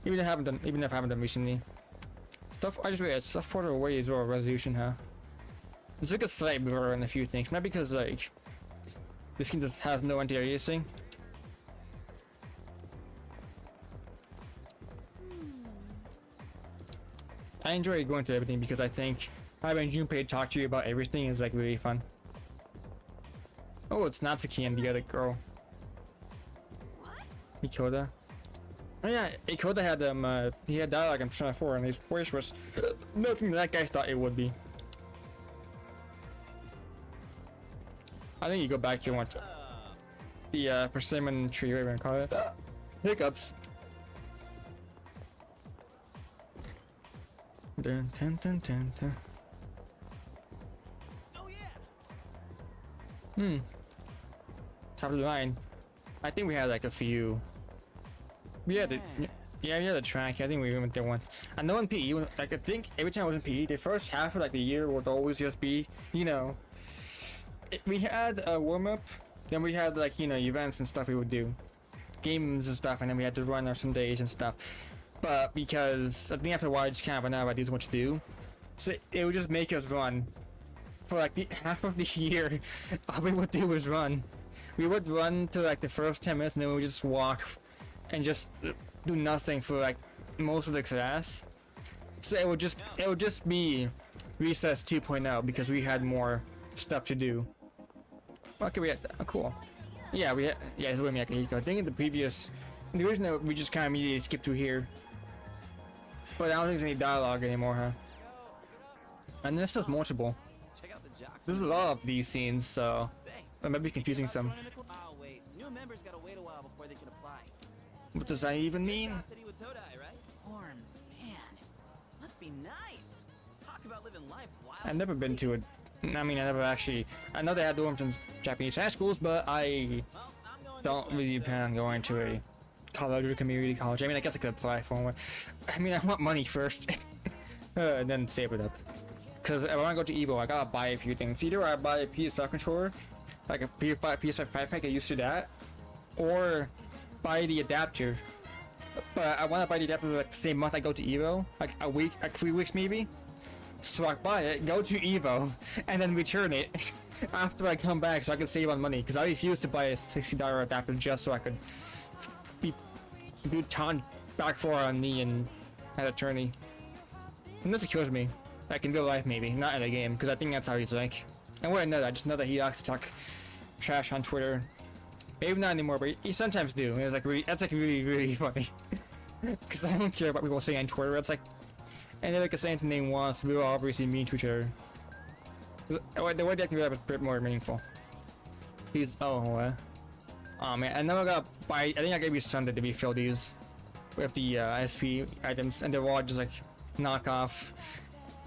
Even if I haven't done recently. I just realized stuff further away is lower resolution, huh? There's like a slight blur in a few things, not because like this skin just has no anti-aliasing. I enjoy going through everything because I think having Junpei talk to you about everything is like really fun. Oh, it's Natsuki and the other girl. Mikoda. Oh yeah, Ikoda had he had dialogue I'm trying for, and his voice was nothing that guy thought it would be. I think you go back here once. The persimmon tree, whatever you call it. Hiccups. Dun, dun, dun, dun, dun. Oh yeah. Top of the line. I think we had like a few. We had the we had a track. I think we went there once. I know in PE, like I think every time I was in PE, the first half of like the year would always just be, you know, we had a warm up, then we had like, you know, events and stuff we would do, games and stuff, and then we had to run our some days and stuff. But because I think after a while, I just kind of ran out of ideas what to do, so it would just make us run for like the half of the year. All we would do was run. We would run to like the first 10 minutes, and then we would just walk and just do nothing for like most of the class. So it would just be recess 2.0 because we had more stuff to do. Okay, we had cool. Yeah, we had it's with me. I think in the reason that we just kind of immediately skipped through here. But I don't think there's any dialogue anymore, huh? And this is multiple. There's a lot of these scenes, so I might be confusing some. Oh wait, new members gotta wait a while before they can apply. What does that even mean? Horns, man, must be nice. Talk about living life wild. I've never been to it. I mean, I never actually. I know they had dorms in Japanese high schools, but I don't really plan on going to a college or community college. I mean, I guess I could apply for one. I mean, I want money first, and then save it up. Cause if I want to go to Evo, I gotta buy a few things. Either I buy a PS5 controller, like a PS5 5-pack, get used to that, or buy the adapter. But I want to buy the adapter like the same month I go to Evo, like a week, like 3 weeks maybe. So I buy it, go to Evo, and then return it after I come back, so I can save on money. Cause I refuse to buy a $60 adapter just so I could be taunt back for on me and at attorney. And this kills me. Like in real life, maybe not in the game, because I think that's how he's like. I wouldn't know that. I just know that he likes to talk trash on Twitter. Maybe not anymore, but he sometimes do. And it's like that's like really funny. Because I don't care about people saying on Twitter. It's like, and they like to say anything they want, so we will obviously mean to each other. The way they can do that was a bit more meaningful. These oh man, I know I got buy. I think I gave you Sunday to refill these with the SP items, and they're all just like knockoff,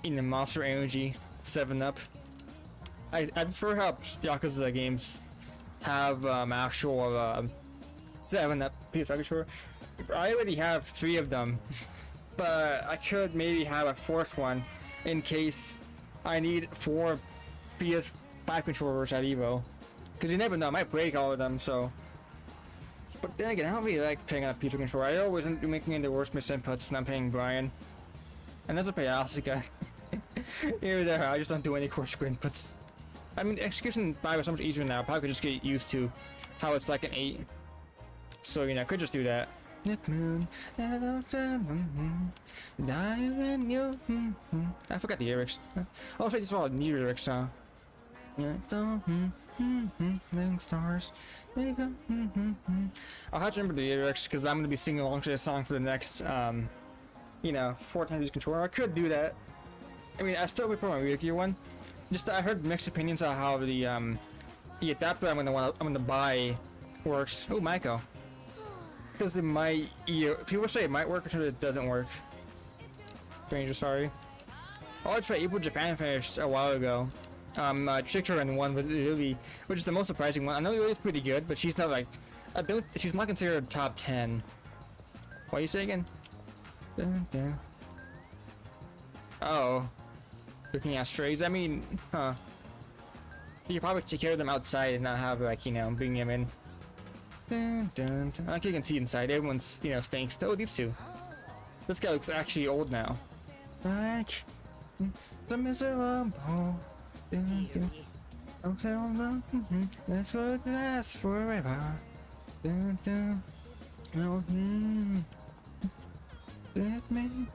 Monster Energy 7-Up. I prefer how Yakuza games have actual 7-Up. Please, I'm sure. I already have 3 of them, but I could maybe have a 4th one in case I need 4 PS5 controllers at Evo. Because you never know, I might break all of them, so. But then again, I don't really like playing on a PS2 controller. I always end up making the worst misinputs when I'm playing Brian. And that's a pretty Asuka. Here there, I just don't do any core screen inputs. I mean, Execution 5 is so much easier now. I probably could just get used to how it's like an 8. So, you know, I could just do that. I forgot the lyrics. Oh, shit, these are all new lyrics, huh? Stars. I'll have to remember the lyrics because I'm going to be singing along to this song for the next, you know, 4 times use controller. I could do that. I mean, I still would put my Real Gear one. Just I heard mixed opinions on how the adapter I'm gonna buy works. Oh, Maiko. Because it might, people say it might work, or it doesn't work. Stranger, sorry. I tried April Japan finished a while ago. Chikrin one with Lily, which is the most surprising one. I know Lily's pretty good, but she's not like, she's not considered top 10. What are you saying again? Dun, dun. Oh. Looking at strays, I mean, huh. You could probably take care of them outside and not have, like, you know, bring them in. Dun, dun, dun. Like you can see inside, everyone's, you know, stinks. Oh, these two. This guy looks actually old now. Like the miserable. Dun, dun. Don't tell them. That's what lasts forever. Dun, dun. Oh, let me.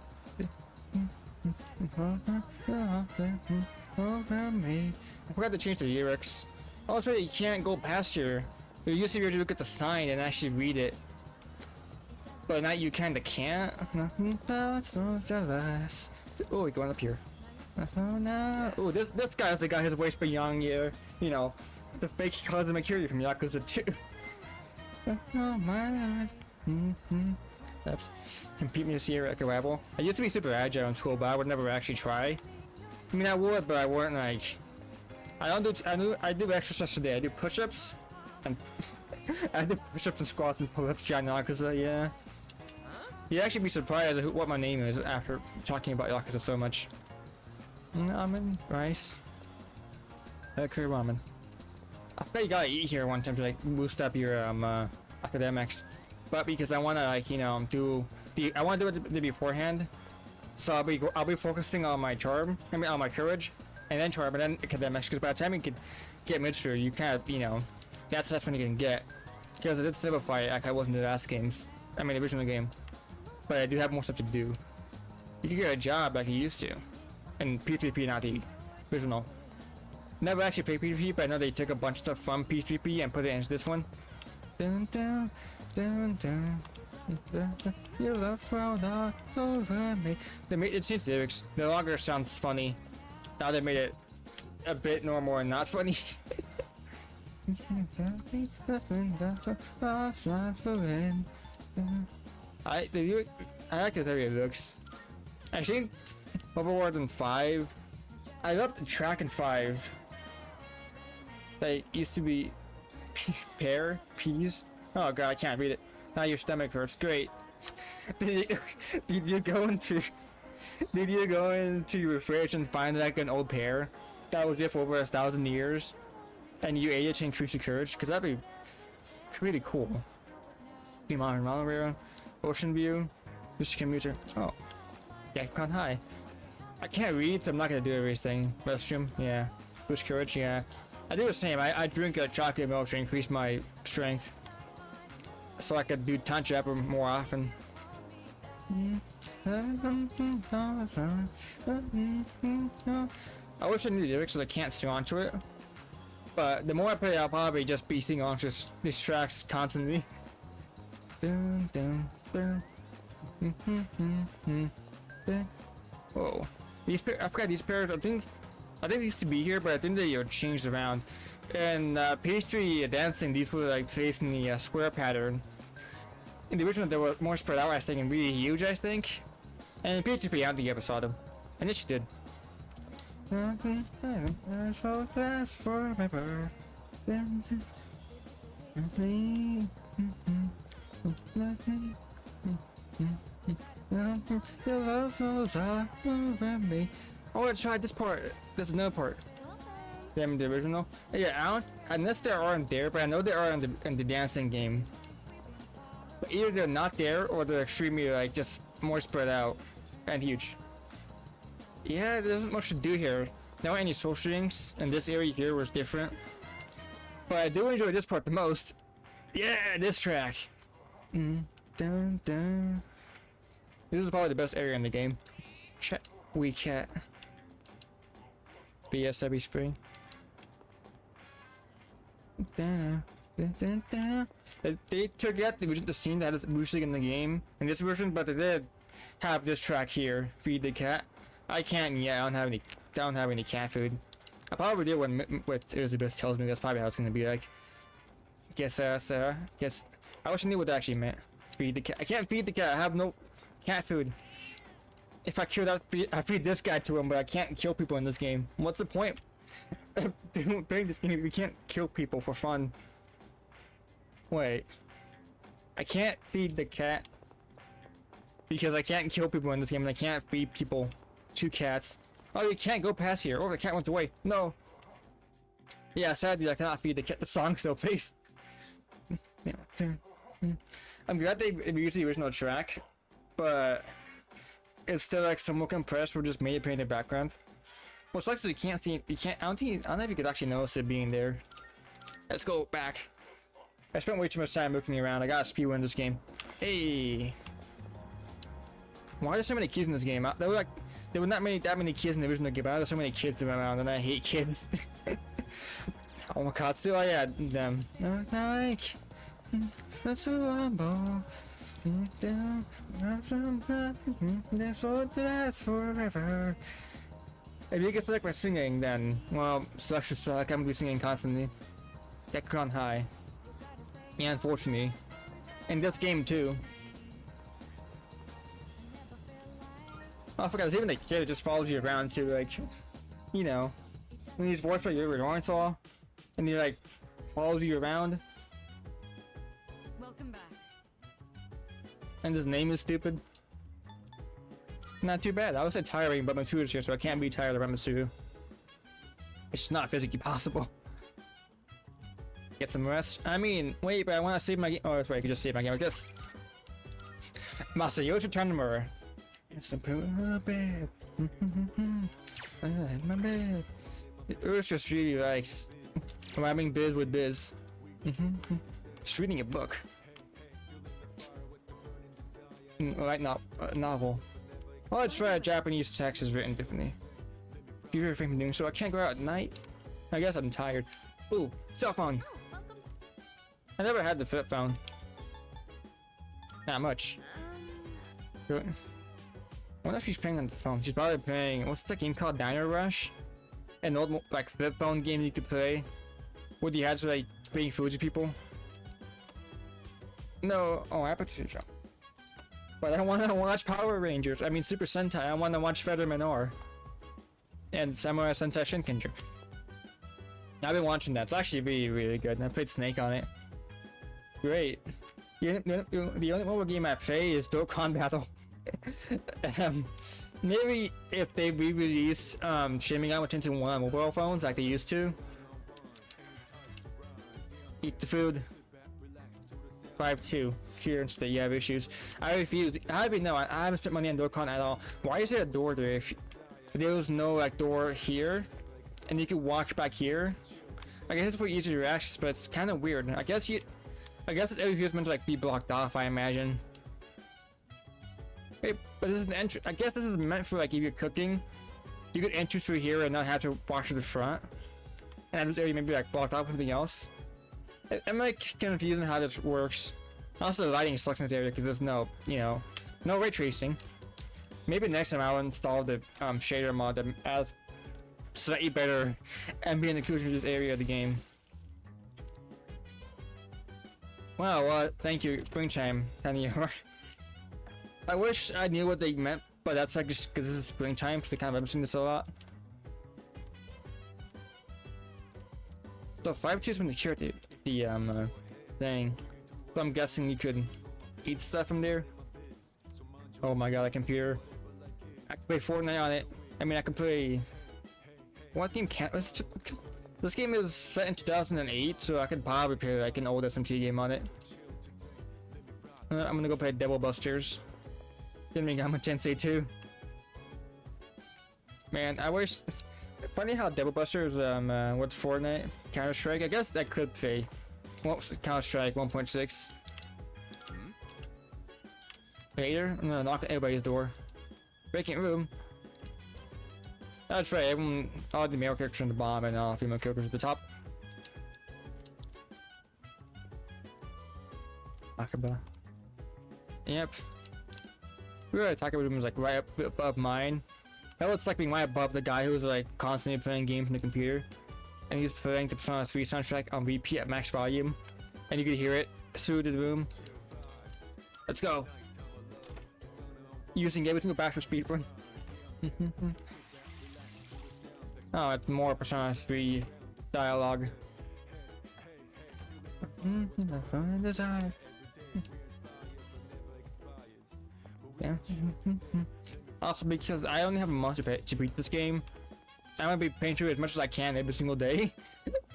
Over me. I forgot to change the lyrics. Also, you can't go past here. You used to be able to look at the sign and actually read it, but now you kinda can't. Nothing but so jealous. Oh, we're going up here. Oh, this guy has got his voice beyond you know, the fake cousin Akira from Yakuza 2. Oh my God. Steps. Compete me this year at Rabble. I used to be super agile in school, but I would never actually try. I mean, I would, but I wouldn't like. I do exercise today. I do push-ups, and I do push-ups and squats and pull-ups. Yakuza, yeah. You'd actually be surprised at what my name is after talking about Yakuza so much. Ramen, rice, curry ramen. I bet you gotta eat here one time to like boost up your academics. But because I wanna like, you know, I wanna do it beforehand, so I'll be focusing on my charm, I mean on my courage, and then charm, and then academics. Because by the time you could get mature, you kind of, you know, that's when you can get. Because it did simplify it, like I wasn't in the last games, I mean the original game, but I do have more stuff to do. You can get a job like you used to, and P3P, not the original. Never actually played P3P, but I know they took a bunch of stuff from P3P and put it into this one. Dun, dun. Dun, dun, dun, dun, your love rolled all over me. They changed the lyrics. No longer sounds funny. Now they made it a bit normal and not funny. I like this area looks. I think Overworld in 5. I love the track in 5. That used to be peas. Oh god, I can't read it. Now your stomach hurts. Great. Did you go into your fridge and find like an old pear that was there for over 1,000 years, and you ate it to increase your courage? Because that'd be pretty cool. Be modern monorail, ocean view, Mr. Commuter. Oh, yeah, gone high. I can't read, so I'm not gonna do everything. Restroom, yeah. Boost courage, yeah. I do the same. I drink a chocolate milk to increase my strength, so I could do tantra more often. I wish I knew the lyrics so I can't sing onto it. But the more I play, I'll probably just be singing on just these tracks constantly. Dun, dun, dun. Whoa. These I forgot these pairs. I think they used to be here, but I think they are changed around. And P3 dancing, these were like placed in the square pattern. In the original, they were more spread out, I think, and really huge, I think. And P3 I don't think you ever saw them. And yes, you did. So last forever. Your love flows all over me. I want to try this part. There's another part. Damn, the original. Yeah, I don't. Unless they aren't there, but I know they are in the dancing game. But either they're not there or they're extremely like just more spread out and huge. Yeah, there isn't much to do here. Not any social drinks, and this area here was different. But I do enjoy this part the most. Yeah, this track. Dun, dun. This is probably the best area in the game. Chat, we cat. BS every spring. Dun, dun, dun, dun. They took out the scene that is music in the game in this version, but they did have this track here. Feed the cat. I can't. Yeah, I don't have any cat food. I probably do when what Elizabeth tells me. That's probably how it's gonna be like. Guess Sarah. Guess. I wish I knew what that actually meant. Feed the cat. I can't feed the cat. I have no cat food. If I kill that, I feed this guy to him, but I can't kill people in this game. What's the point? Playing this game, we can't kill people for fun. Wait. I can't feed the cat because I can't kill people in this game, and I can't feed people to cats. Oh, you can't go past here. Oh, the cat went away. No. Yeah, sadly, I cannot feed the cat. The song still plays. I'm glad they used the original track, but it's still like somewhat compressed or just made it play in the background. Well, sucks is you can't see. You can't. I don't know if you could actually notice it being there. Let's go back. I spent way too much time looking around. I gotta spew in this game. Hey. Why are there so many kids in this game? There were not that many kids in the original game. But there's so many kids around, and I hate kids. Oh my god, still I had them. Like that's who I'm born. That's what lasts forever. If you get stuck by singing, then well, sucks to suck. I'm gonna be singing constantly. Get on high. Yeah, unfortunately, in this game too. Oh, I forgot. There's even a kid that just follows you around too, like, you know, when he's voiced by your Orenthal, and he like follows you around. Welcome back. And his name is stupid. Not too bad. I would say tiring, but Matsuda's here, so I can't be tired around Matsuda. It's just not physically possible. Get some rest. I mean, wait, but I want to save my game. Oh, that's right. I can just save my game. I guess. Masayoshi Tanimura. It's a bed. My bed. It just really likes rhyming biz with biz. Just reading a book. Like novel. Well, let's try a Japanese text is written differently. If you refrain from doing so, I can't go out at night. I guess I'm tired. Ooh, cell phone. I never had the flip phone. Not much. I wonder if she's playing on the phone. She's probably playing. What's the game called? Diner Rush? An old like flip phone game you could play, where you had to like bring food to people. No, oh, I put the shop. But I want to watch Power Rangers. I mean Super Sentai. I want to watch Feather Minor and Samurai Sentai Shinkenger. I've been watching that. It's actually really, really good. And I played Snake on it. Great. The only mobile game I play is Dokkan Battle. Maybe if they re-release Shin Megami Tensei 1 on mobile phones like they used to. Eat the food. 5-2. Clearance that you have issues. I refuse. I haven't spent money on Dokkan at all. Why is there a door there? If there's no like door here, and you can walk back here. I guess it's for easier access, but it's kind of weird. I guess this area here is meant to like be blocked off. I imagine. Hey, But this is an entry. I guess this is meant for like if you're cooking, you could enter through here and not have to walk to the front. And have this area maybe like blocked out with something else. I'm like confused on how this works. Also, the lighting sucks in this area because there's no, you know, no ray tracing. Maybe next time I'll install the shader mod that adds slightly better ambient occlusion to this area of the game. Wow, thank you, Springtime. I wish I knew what they meant, but that's like just because this is springtime, so they kind of mentioned this a lot. So 5 tiers from the chair, the thing. So I'm guessing you could eat stuff from there. Oh my god, that computer. I can play Fortnite on it. I mean, I can play. What game can't? This game is set in 2008, so I could probably play like an old SMT game on it. I'm gonna go play Devil Busters. Didn't make Gamma Tensei 2. Man, I wish. Funny how Devil Busters, what's Fortnite? Counter Strike? I guess that could play. Counter Strike 1.6. Later, I'm gonna knock everybody's door. Vacant room. That's right, everyone, all the male characters on the bottom and all female characters at the top. Akaba. Yep. Really, Takaba room is like right up above mine. That looks like being right above the guy who's like constantly playing games on the computer. And he's playing the Persona 3 soundtrack on repeat at max volume. And you can hear it through the room. Let's go. Using every single backward speed run. Oh, it's more Persona 3 dialogue. Yeah. Also, because I only have a month to beat this game, I'm gonna be paying through as much as I can every single day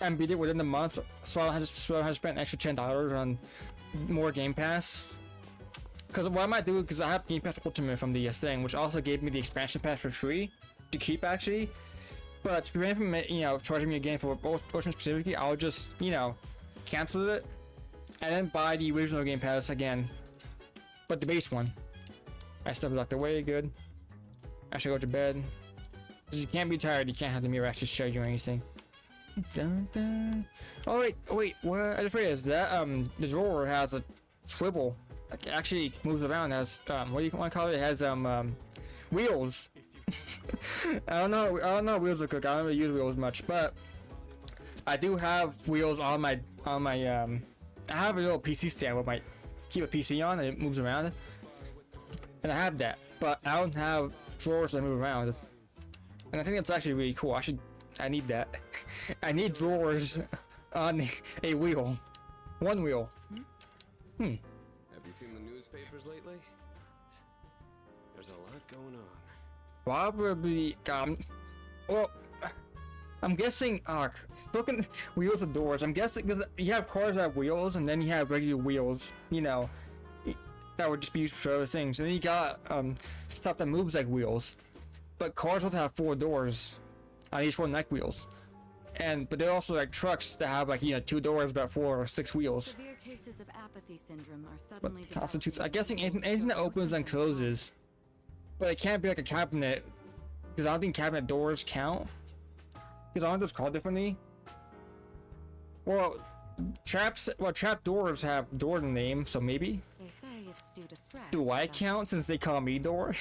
and beat it within the month. So I have spent an extra $10 on more Game Pass. Because what I might do, because I have Game Pass Ultimate from the thing, which also gave me the expansion pass for free to keep actually. But to prevent from, you know, charging me again for Ultimate specifically, I'll just, you know, cancel it and then buy the original Game Pass again, but the base one. I stepped locked away, good. I should go to bed. Because you can't be tired, you can't have the mirror actually show you anything. Dun, dun. Oh wait, what? I just realized that the drawer has a swivel. Like, it actually moves around. Has what do you want to call it? It has wheels. I don't know wheels are cook. I don't really use wheels much, but I do have wheels on my I have a little PC stand with my keep a PC on and it moves around. And I have that, but I don't have drawers that move around. And I think that's actually really cool. I need that. I need drawers on a wheel. One wheel. Have you seen the newspapers lately? There's a lot going on. Probably, well, I'm guessing, looking wheels and doors, I'm guessing, because you have cars that have wheels, and then you have regular wheels, you know, that would just be used for other things. And then you got stuff that moves like wheels, but cars also have 4 doors on each one, like wheels. But they're also like trucks that have like, you know, 2 doors but 4 or 6 wheels. Severe cases of apathy syndrome are suddenly But constitutes, I'm guessing anything that opens and closes, but it can't be like a cabinet, because I don't think cabinet doors count, because aren't those called differently? Well, trap doors have door in the name, so maybe. They say it's due to stress. Do I count since they call me door?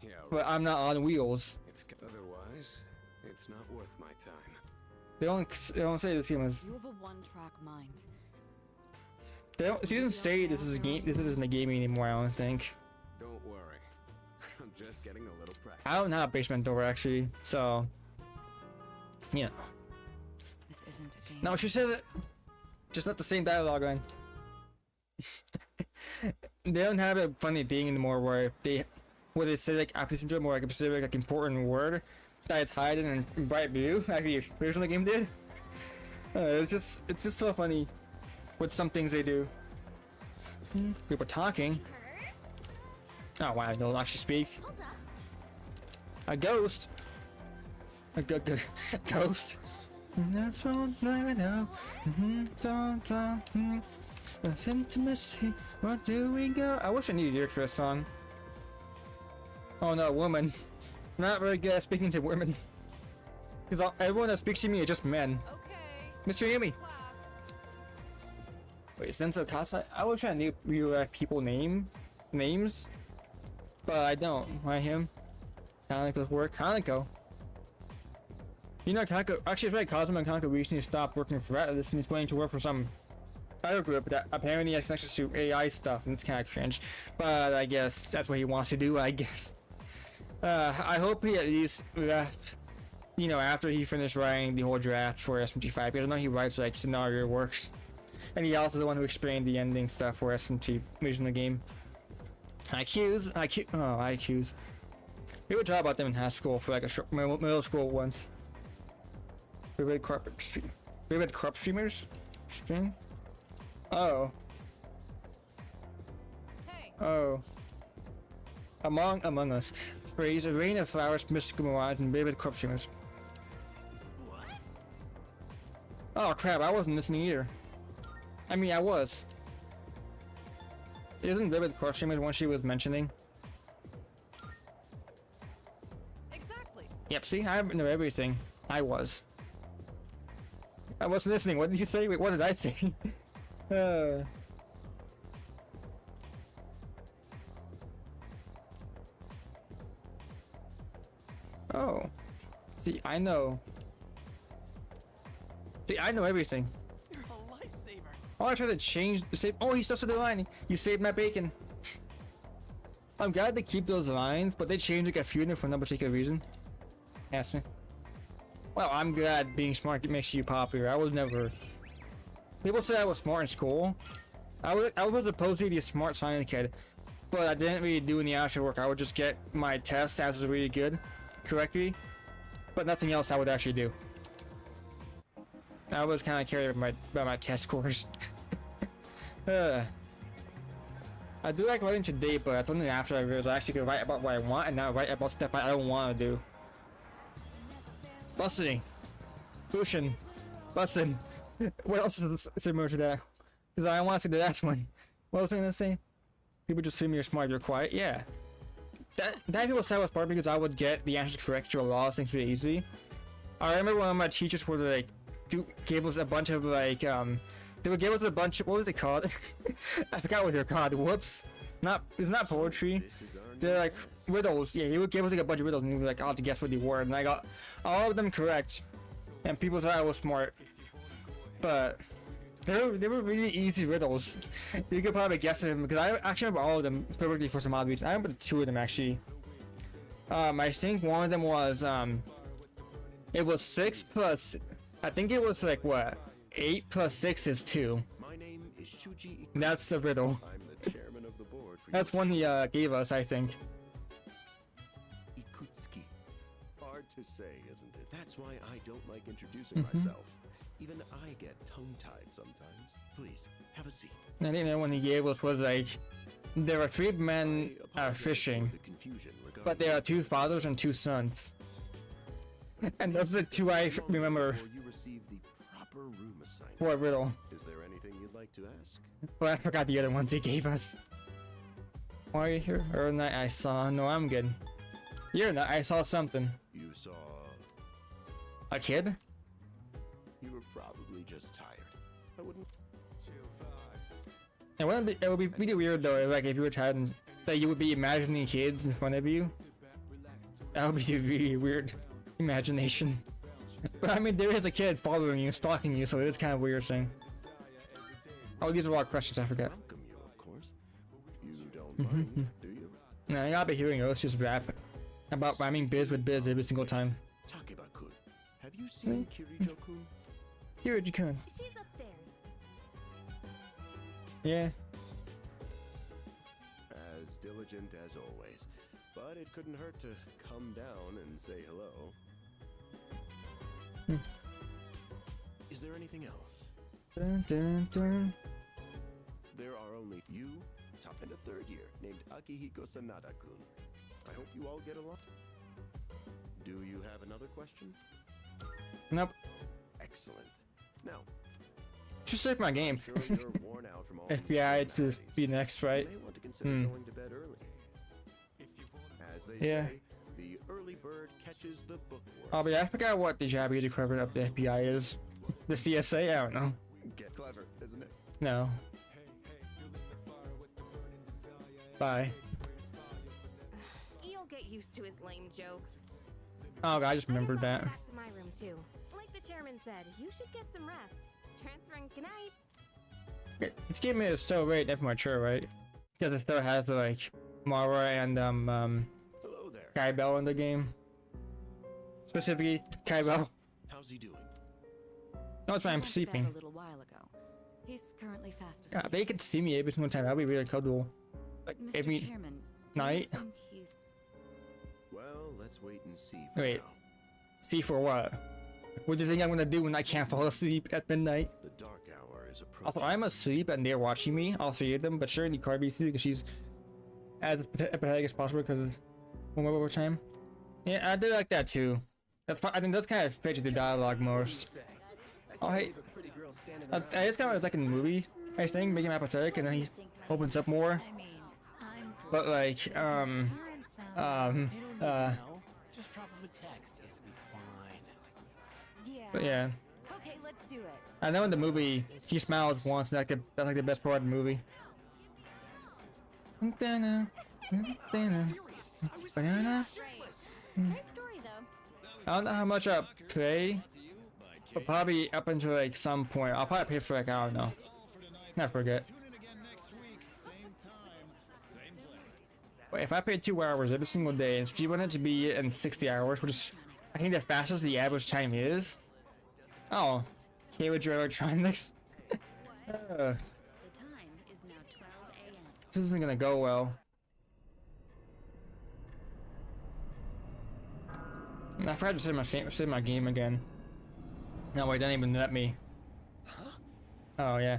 Yeah, But I'm not on wheels. Otherwise, it's not worth my time. They don't say this game is. You have a one-track mind. She doesn't say this isn't a game anymore. I don't think. Don't worry. I'm just getting a little practice. I don't have a basement door actually, so yeah. This isn't a game. No, she says it. Just not the same dialogue line. They don't have a funny thing anymore where they say like apathy syndrome or like a specific like important word that is hiding in bright blue like the original game did. It's just so funny with some things they do. People talking. Oh wow, they'll actually speak. A ghost. A ghost. That's all I know. Intimacy. Where do we go? I wish I knew the lyrics for this song. Oh no, woman. I'm not very good at speaking to women. Because everyone that speaks to me are just men. Okay. Mr. Yumi. Class. Wait, Senso Kasa? I was trying to new people names, but I don't. Why him? Kanako's work. Kanako. You know, Kanako. Actually, it's right. Cosmo and Kanako recently stopped working for Atlas and he's going to work for some other group that apparently has connections to AI stuff, and it's kind of cringe. But I guess that's what he wants to do. I guess. I hope he at least left. You know, after he finished writing the whole draft for SMT5, because I know he writes like scenario works. And he also the one who explained the ending stuff for SMT original game. IQs. We would talk about them in high school for like a short, middle school once. We read corp streamers? Stream? Oh. Hey. Oh. Among Us. Sprays a rain of flowers, mystical mirage, and vivid corp streamers. What? Oh crap, I wasn't listening either. I mean, I was. Isn't Vivid corp streamers one she was mentioning? Exactly. Yep, see, I know everything. I wasn't listening. What did you say? Wait, what did I say? Oh. See, I know. See, I know everything. You're a lifesaver. Oh, I tried to change the save. Oh, he stuck to the line. You saved my bacon. I'm glad they keep those lines, but they change like a few of them for no particular reason. Ask me. Well, I'm glad being smart makes you popular. I was never. People say I was smart in school. I was supposed to be a smart science kid, but I didn't really do any actual work. I would just get my test answers really good, correctly, but nothing else I would actually do. I was kind of carried by my test scores. I do like writing today, but that's only after I realized I actually could write about what I want and not write about stuff I don't want to do. Busting. Bushin. Bussin. What else is similar to that? Because I want to say the last one. What was I going to say? People just assume you're smart, you're quiet. Yeah. That people said I was smart because I would get the answers correct to a lot of things really easily. I remember one of my teachers would like gave us a bunch of like they would give us a bunch of, what was it called? I forgot what they're called. Whoops. It's not poetry. They're like riddles. Yeah, he would give us like a bunch of riddles and he was like, I'll have to guess what they were, and I got all of them correct. And people thought I was smart. But they were really easy riddles. You could probably guess them because I actually remember all of them perfectly for some odd reason. I remember the two of them actually. I think one of them was it was 6 plus, I think it was like what? 8 plus 6 is 2. My name is Shuji. That's the riddle. I'm the chairman of the board for That's one he gave us, I think. Ikutsuki. Hard to say, isn't it? That's why I don't like introducing myself. Even I get tongue-tied sometimes. Please, have a seat. I think the one he gave us was like, there are 3 men fishing, but there are 2 fathers and 2 sons. And those are the 2 I remember. You receive the proper room assignment. For a riddle. Is there anything you'd like to ask? But I forgot the other ones he gave us. Why are you here? Earlier night I saw. No, I'm good. You're not. I saw something. You saw. A kid? You were probably just tired. I wouldn't. It would be really weird though, like if you were tired and that you would be imagining kids in front of you. That would be a really weird imagination. But I mean, there is a kid following you, stalking you, so it is kind of weird thing. Oh, these are a lot of questions I forgot. Welcome you, of course. You don't mind, do you? No, I gotta be hearing us just rap about rhyming biz with biz every single time. Takeba-kun, have you seen Kirijo-kun? Kirijo-kun. She's upstairs. Yeah. As diligent as always. But it couldn't hurt to come down and say hello. Is there anything else? Dun, dun, dun. There are only you, top and a 3rd year, named Akihiko Sanada-kun. I hope you all get along. Do you have another question? Nope. Excellent. Now, Just save my game. I'm sure you're worn out from all these FBI to formalities. be next, right? You may want to consider going to bed early. As As they Yeah. say, the early bird catches the bookworm. Oh, but yeah, I forgot what the Japanese equivalent of the FBI is. The CSA? I don't know. Get clever, isn't it? No. Bye. You'll get used to his lame jokes. Oh, God, I just remembered I guess I'll that. go back to my room too. Like the chairman said, you should get some rest. Transferring tonight. This game is so great and mature, right? Because it still has like Mara and Hello there. Kaibel in the game. Specifically, Kaibel. How's he doing? No, it's why I'm He went to bed sleeping. a little while ago. He's currently fast asleep. Yeah, if they could see me every single time, that'd be really cool. Like Mr. every Chairman, night. do you think he... Well, let's wait and see. For Wait. now. See for what? What do you think I'm gonna do when I can't fall asleep at midnight? The dark hour is approaching. Also, I'm asleep and they're watching me, all three of them, but surely Carby asleep because she's as empathetic as possible because it's one more time. Yeah, I do like that too. I think that's kind of fits the dialogue most. Oh, hey. It's kind of like in the movie, I think, making him apathetic and then he opens up more. I mean, I'm But like, They don't need to know. Just drop him a text. It'll be fine. Yeah. but yeah. Okay, let's do it. I know in the movie he smiles once, and that's like the best part of the movie. Banana. Nice story though. I don't know how much I play, but probably up until like some point. I'll probably pay for like, I don't know. Not forget. But if I paid 2 hours every single day and she wanted to be in 60 hours, which is I think the fastest the average time is. Oh, okay with your electronics. The time is now 12 a.m. This isn't gonna go well. I forgot to save my game again. No, wait, don't even let me. Oh yeah.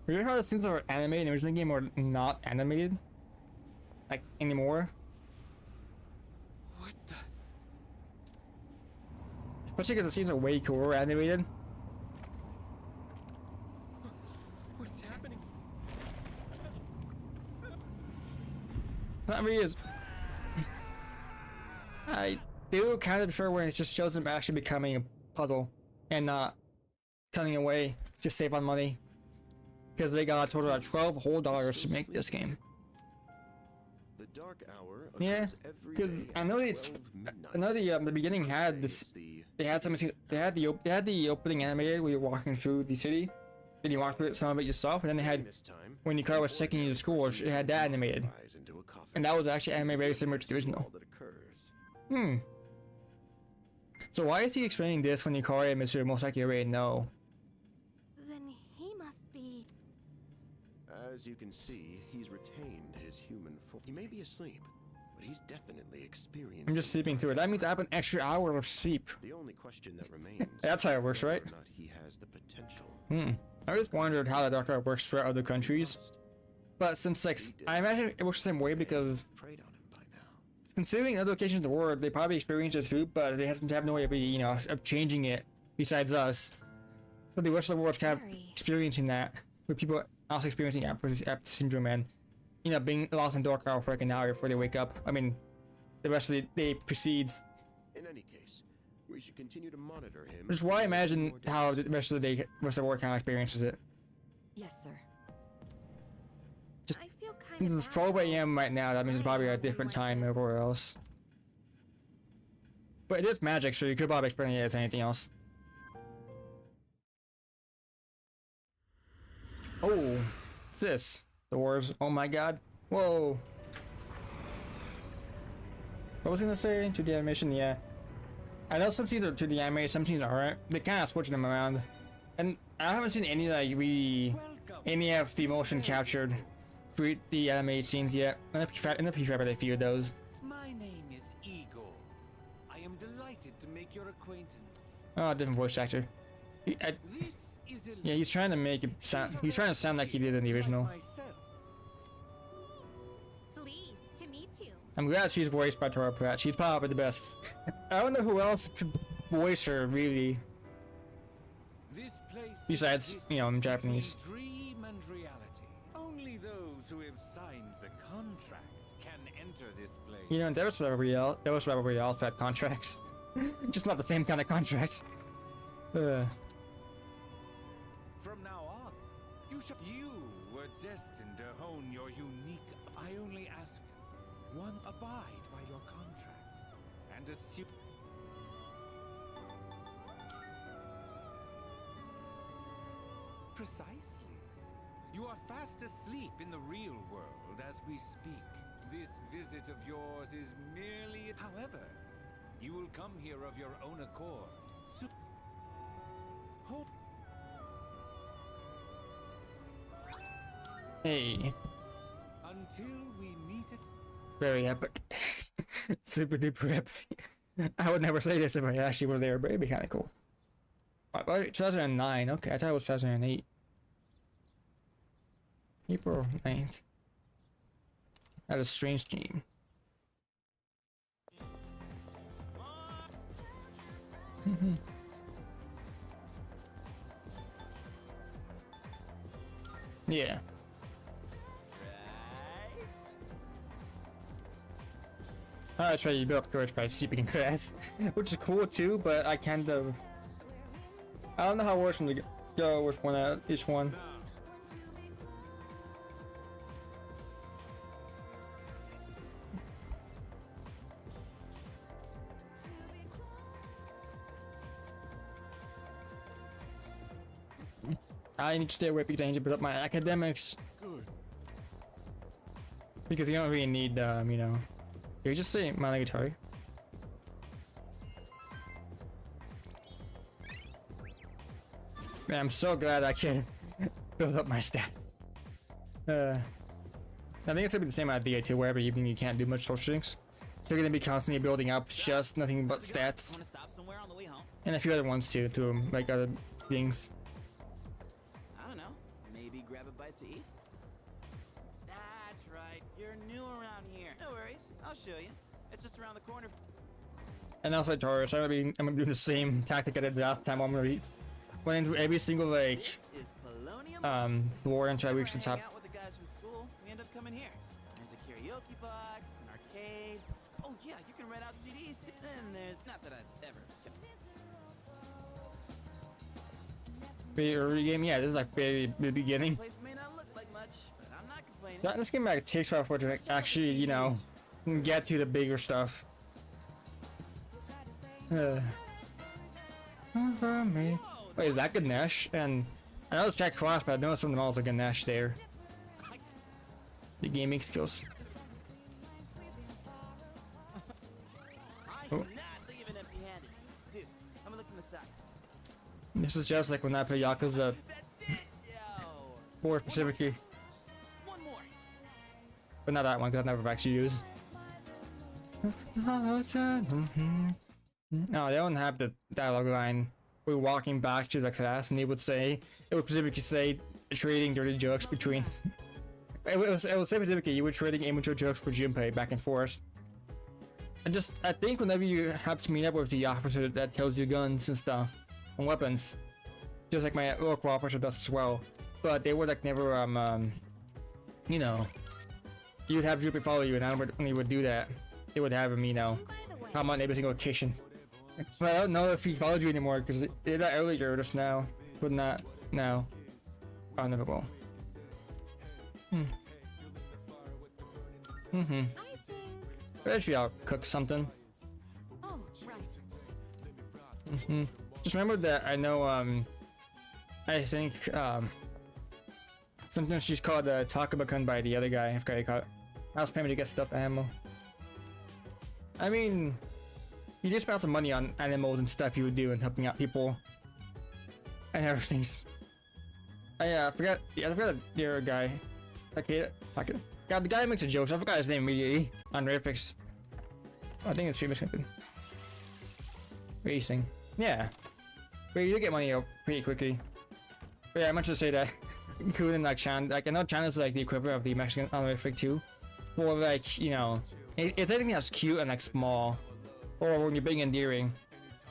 Remember how the things that were animated in the original game are not animated? Like anymore? What the? Especially because the scenes are way cooler animated. What's happening? It's not really as... I do kind of prefer when it just shows them actually becoming a puzzle and not cutting away to save on money. Because they got a total of $12 whole to make this game. The dark hour Yeah, occurs every because day I at know 12 midnight. I know the beginning had this. They had the opening animated where you're walking through the city. Then you walk through it, some of it yourself, and then they had This time, when your car was taking you to school, it had that animated, rise into a coffin. and that was actually animated very similar to the original. All that occurs. So why is he explaining this when the car Mr. most likely already know? Then he must be. As you can see, he's retained his human form. He may be asleep, but he's definitely experiencing. I'm just sleeping through it. That means I have an extra hour of sleep. The only question that remains. That's how it works, right? whether or not he has the potential. I just wondered how the dark hour works for other countries. But since like I imagine it works the same way because Preyed on him by now. considering other locations of the world, they probably experience it too, but they have no way of of changing it besides us. So the rest of the world's kind of experiencing that, with people also experiencing Apple syndrome and being lost in dark hour for like an hour before they wake up. I mean, the rest of the day proceeds. In any case, we should continue to monitor him. Which is why I imagine how the rest of the world kind of experiences it. Yes, sir. I feel kind Since of. it's 12 a.m. right now, that means it's probably a different time everywhere else. But it is magic, so you could probably explain it as anything else. Oh, what's this? Doors. Oh my god. Whoa. What was I gonna say? 2D animation, yeah. I know some scenes are 2D animated, some scenes aren't. They kind of switch them around. And I haven't seen any like any of the motion captured for the animated scenes yet. In the P3R, but a few of those. My name is Igor. I am delighted to make your acquaintance. Oh, different voice actor. This is Yeah, he's trying to make it sound. He's trying to sound like he did in the original. Pleased to meet you. I'm glad she's voiced by Tora Pratt. She's probably the best. I don't know who else could voice her really. This place Besides, in Japanese. dream and reality. Only those who have signed the contract can enter this place. You know, Devil's Battle Royale had contracts. Just not the same kind of contract. From now on, you were destined to hone your unique. I only ask one abide by your contract and assume. Precisely. You are fast asleep in the real world as we speak. This visit of yours is merely. However, you will come here of your own accord. Hope. Hey. Until we meet it. Very epic. Super duper epic. I would never say this if I actually was there, but it'd be kind of cool. 2009. Okay, I thought it was 2008. April 9th. That is a strange dream. Yeah. I try to build up courage by sleeping in class, which is cool too, but I kind of. I don't know how it works from the go, which one each one. I need to stay away because I need to build up my academics. Good. Because you don't really need, you know. You just say my guitar. Man, I'm so glad I can build up my stat. I think it's gonna be the same idea too, wherever you can't do much social things. So you're gonna be constantly building up just nothing but stats. And a few other ones too, like other things. I don't know. Maybe grab a bite to eat? That's right. You're new around here. No worries. I'll show you. It's just around the corner. And also Taurus, I'm gonna be doing the same tactic I did last time. I'm gonna be going into every single like floor and try to reach the top. Out with the guys from school. We end up coming here. There's a karaoke box, an arcade. Oh yeah, you can rent out CDs too. And there's not that I've ever. Pretty early game, yeah. This is like very the beginning. Place may not look like much, but I'm not complaining. This game like takes a while for it to like, actually, you know, get to the bigger stuff. Wait, is that Ganesh? And I know it's Jack Frost, but I know some of them also Ganesh there. The gaming skills. I'm not leaving empty-handed. Dude, I'm gonna look from the side. This is just like when I play Yakuza 4 specifically. One more. But not that one, because I've never actually used. No, they don't have the dialogue line. We're walking back to the class and they would say, it would specifically say trading dirty jokes between. it would say specifically you were trading immature jokes for Junpei back and forth. I think whenever you have to meet up with the officer that tells you guns and stuff, and weapons, just like my local officer does as well, but they would like never, you know, you'd have Junpei follow you, and when he would do that, they would have him, you know, come on every single occasion. But I don't know if he followed you anymore because it did that earlier just now, but not now. Oh, never will. Eventually I'll cook something. Oh, right. Just remember that I know, I think, sometimes she's called Takaba-kun by the other guy. I forgot what he called it. I was paying to get stuffed animal. I mean, you just spent some money on animals and stuff you would do and helping out people and everything. I forgot the other guy. Takeda. God, the guy makes a joke. So I forgot his name immediately on Rayfix. Oh, I think it's famous. Racing. Yeah. But you do get money out pretty quickly. But yeah, I meant to say that Kun and like Chan, like I know Chan is like the equivalent of the Mexican honorific too. For like, you know, it's anything that's cute and like small. Or when you're big and endearing.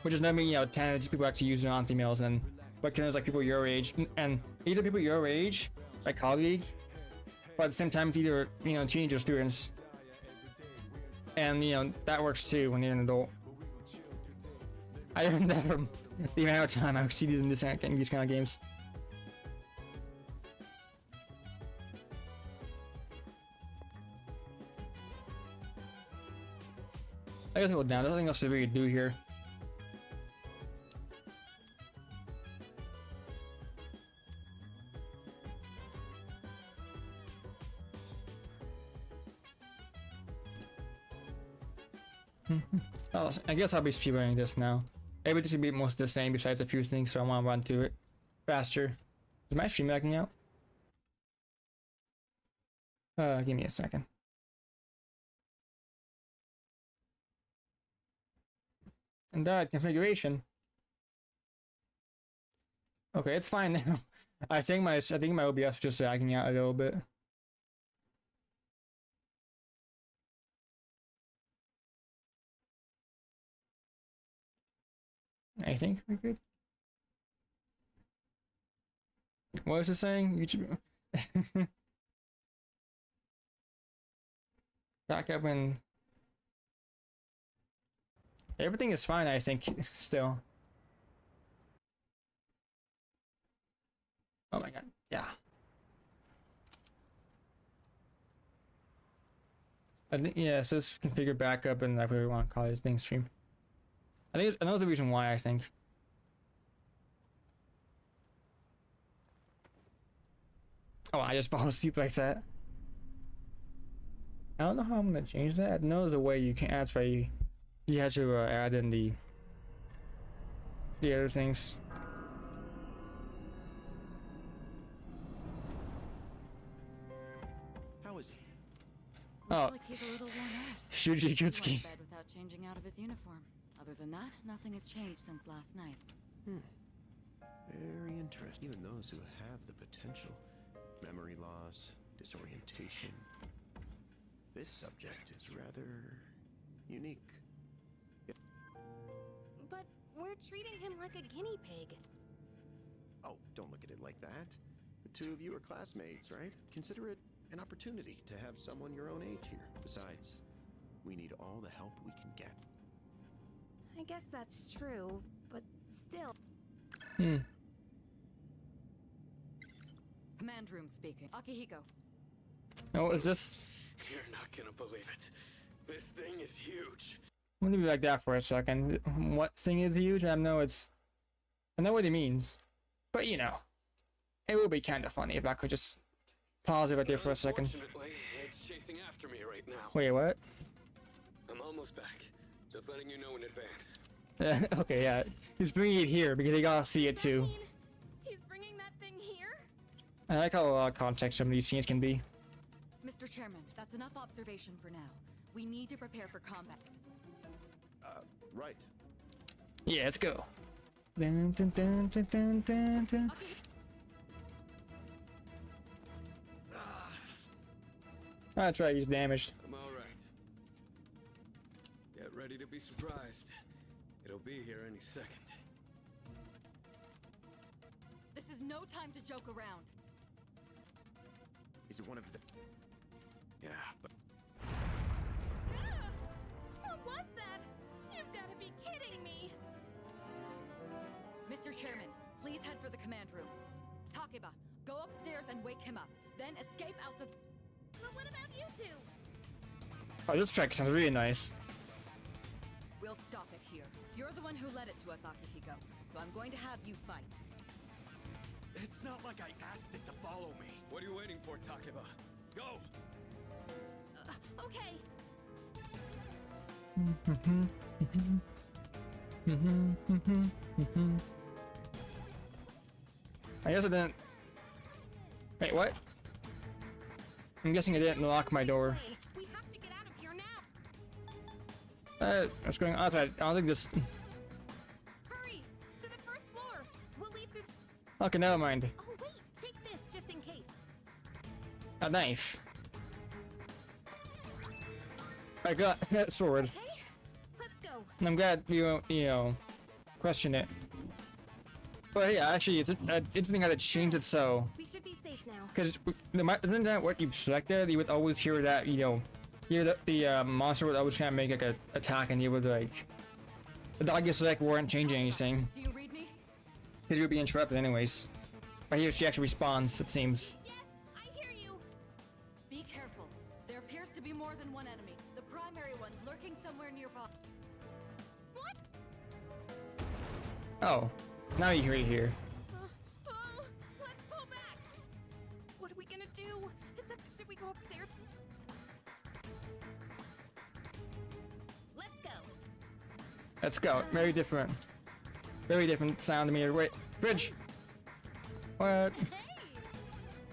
Which is not mean, you know, 10 just people actually use it on females and but Kun is like people your age. And either people your age, like colleague, but at the same time it's either, you know, teenager students. And you know, that works too when you're an adult. I learned that from the amount of time I've seen these in these kind of games. I guess I'll go down. There's nothing else to really do here. Oh, I guess I'll be speedrunning this now. Everything should be most the same besides a few things, so I want to run through it faster. Is my stream lagging out? Give me a second. And configuration. Okay, it's fine now. I think my OBS is just lagging out a little bit. I think we're good. What was it saying? YouTube. Back up and everything is fine, I think, still. Oh my god, yeah. I think, yeah, so it's configured backup and like we want to call this thing stream. I think I know the reason why, I think. Oh, I just fall asleep like that. I don't know how I'm gonna change that. I know there's a way you can add, right? You had to add in the other things. How is he? Looks like he's a little worn out. Shuji He went to Kutsuki. bed without changing out of his uniform. Other than that, nothing has changed since last night. Very interesting. Even those who have the potential. Memory loss, disorientation. This subject is rather unique. But we're treating him like a guinea pig. Oh, don't look at it like that. The two of you are classmates, right? Consider it an opportunity to have someone your own age here. Besides, we need all the help we can get. I guess that's true, but still. Command room speaking. Akihiko. Oh, is this? You're not gonna believe it. This thing is huge. I'm gonna be like that for a second. What thing is huge? I know what he means, but you know, it would be kind of funny if I could just pause it right there for a second. Unfortunately, it's chasing after me right now. Wait, what? I'm almost back. Just letting you know in advance. Okay, yeah. He's bringing it here because they gotta see it too. He's bringing that thing here? I like how a lot of context some of these scenes can be. Mr. Chairman, that's enough observation for now. We need to prepare for combat. Right. Yeah, let's go. Dun, dun, dun, dun, dun, dun, dun. That's right, he's damaged. I'm alright. Get ready to be surprised. It'll be here any second. This is no time to joke around. Is it one of the... Yeah, but... What was that? You've got to be kidding me! Mr. Chairman, please head for the command room. Takeba, go upstairs and wake him up. Then escape out the... But what about you two? Oh, this track sounds really nice. We'll stop it here. You're the one who led it to us, Akihiko. So I'm going to have you fight. It's not like I asked it to follow me. What are you waiting for, Takeba? Go! Okay. I guess I didn't. Wait, what? I'm guessing I didn't lock my door. We have to get out of here now. What's going on? I don't think this. Hurry to the first floor. We'll leave the. Okay, never mind. Oh wait, take this just in case. A knife. I got that sword. Okay, let's go. And I'm glad you know, question it. But yeah, actually, it's interesting how they changed it so. We should be safe now. Because isn't that what you selected? You would always hear that, you know, The monster would always kind of make like a attack, and you would like the doggy like weren't changing anything. Do you read me? Because you would be interrupted anyways. But here she actually responds, it seems. Yes, I hear you. Be careful. There appears to be more than one enemy. The primary one's lurking somewhere nearby. What? Oh, now you hear it here. Oh, let's pull back. What are we gonna do? Should we go upstairs? Let's go. Let's go. Very different. Very different sound to me. Wait, fridge. What? Hey.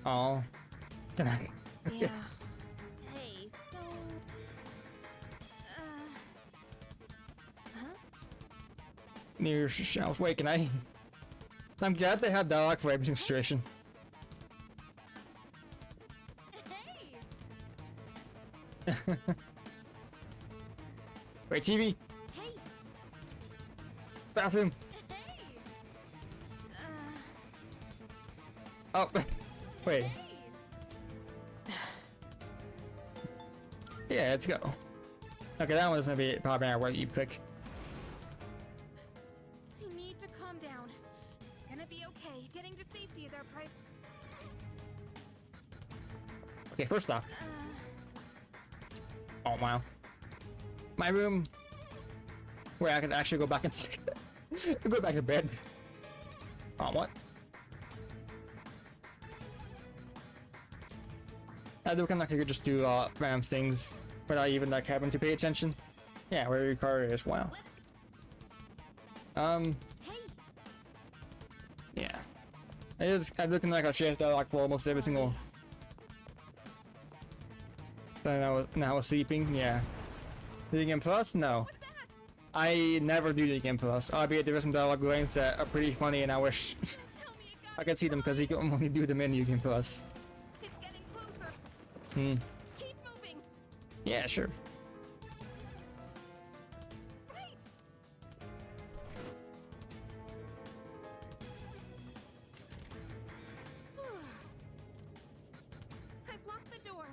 Oh. Yeah. Hey, so. Huh? Near shelf. Wait, can I? I'm glad they have dialogue for every situation. Hey. Wait, TV. Hey. Bathroom. Hey. Oh, wait. Hey. Yeah, let's go. Okay, that one's gonna be probably not what you pick. I need to calm down. It's gonna be okay. Getting to safety is our priority. Okay, first off. Oh wow. My room, where I can actually go back inside. Go back to bed. Oh, what? I do kind of like I could just do random things without even like having to pay attention. Yeah, where your car is. Wow. Yeah. It is. I'm looking like I changed out like for almost every single. Then I was sleeping. Yeah. Video Game Plus? No. I never do Video Game Plus. Albeit there are some dialogue lines that are pretty funny, and I wish I could see them because you can only do them in Video Game Plus. It's getting closer. Keep moving. Yeah, sure. Right. I've locked the door.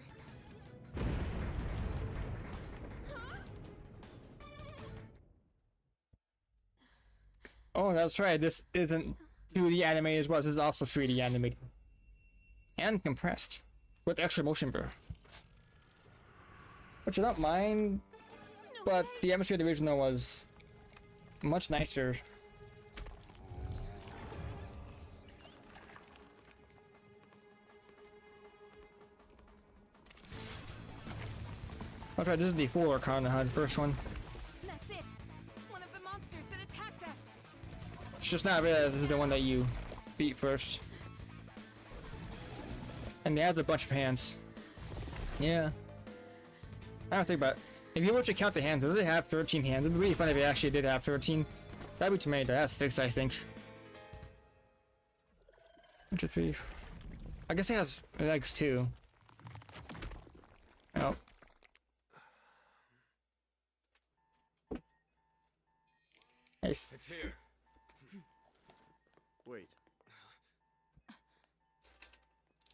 Oh, that's right. This isn't 2D animated as well. This is also 3D animated. And compressed. With extra motion blur. Which I don't mind. But the atmosphere of the original was much nicer. That's right, this is the Fuller Con HUD, first one. That's it. One of the monsters that attacked us. It's just not realized this is the one that you beat first. And it has a bunch of hands. Yeah. I don't think about it. If you were to count the hands, does it have 13 hands? It'd be really funny if it actually did have 13. That'd be too many. That's 6, I think. 1, 2, 3. I guess it has legs too. Oh. Nice. It's here. Wait.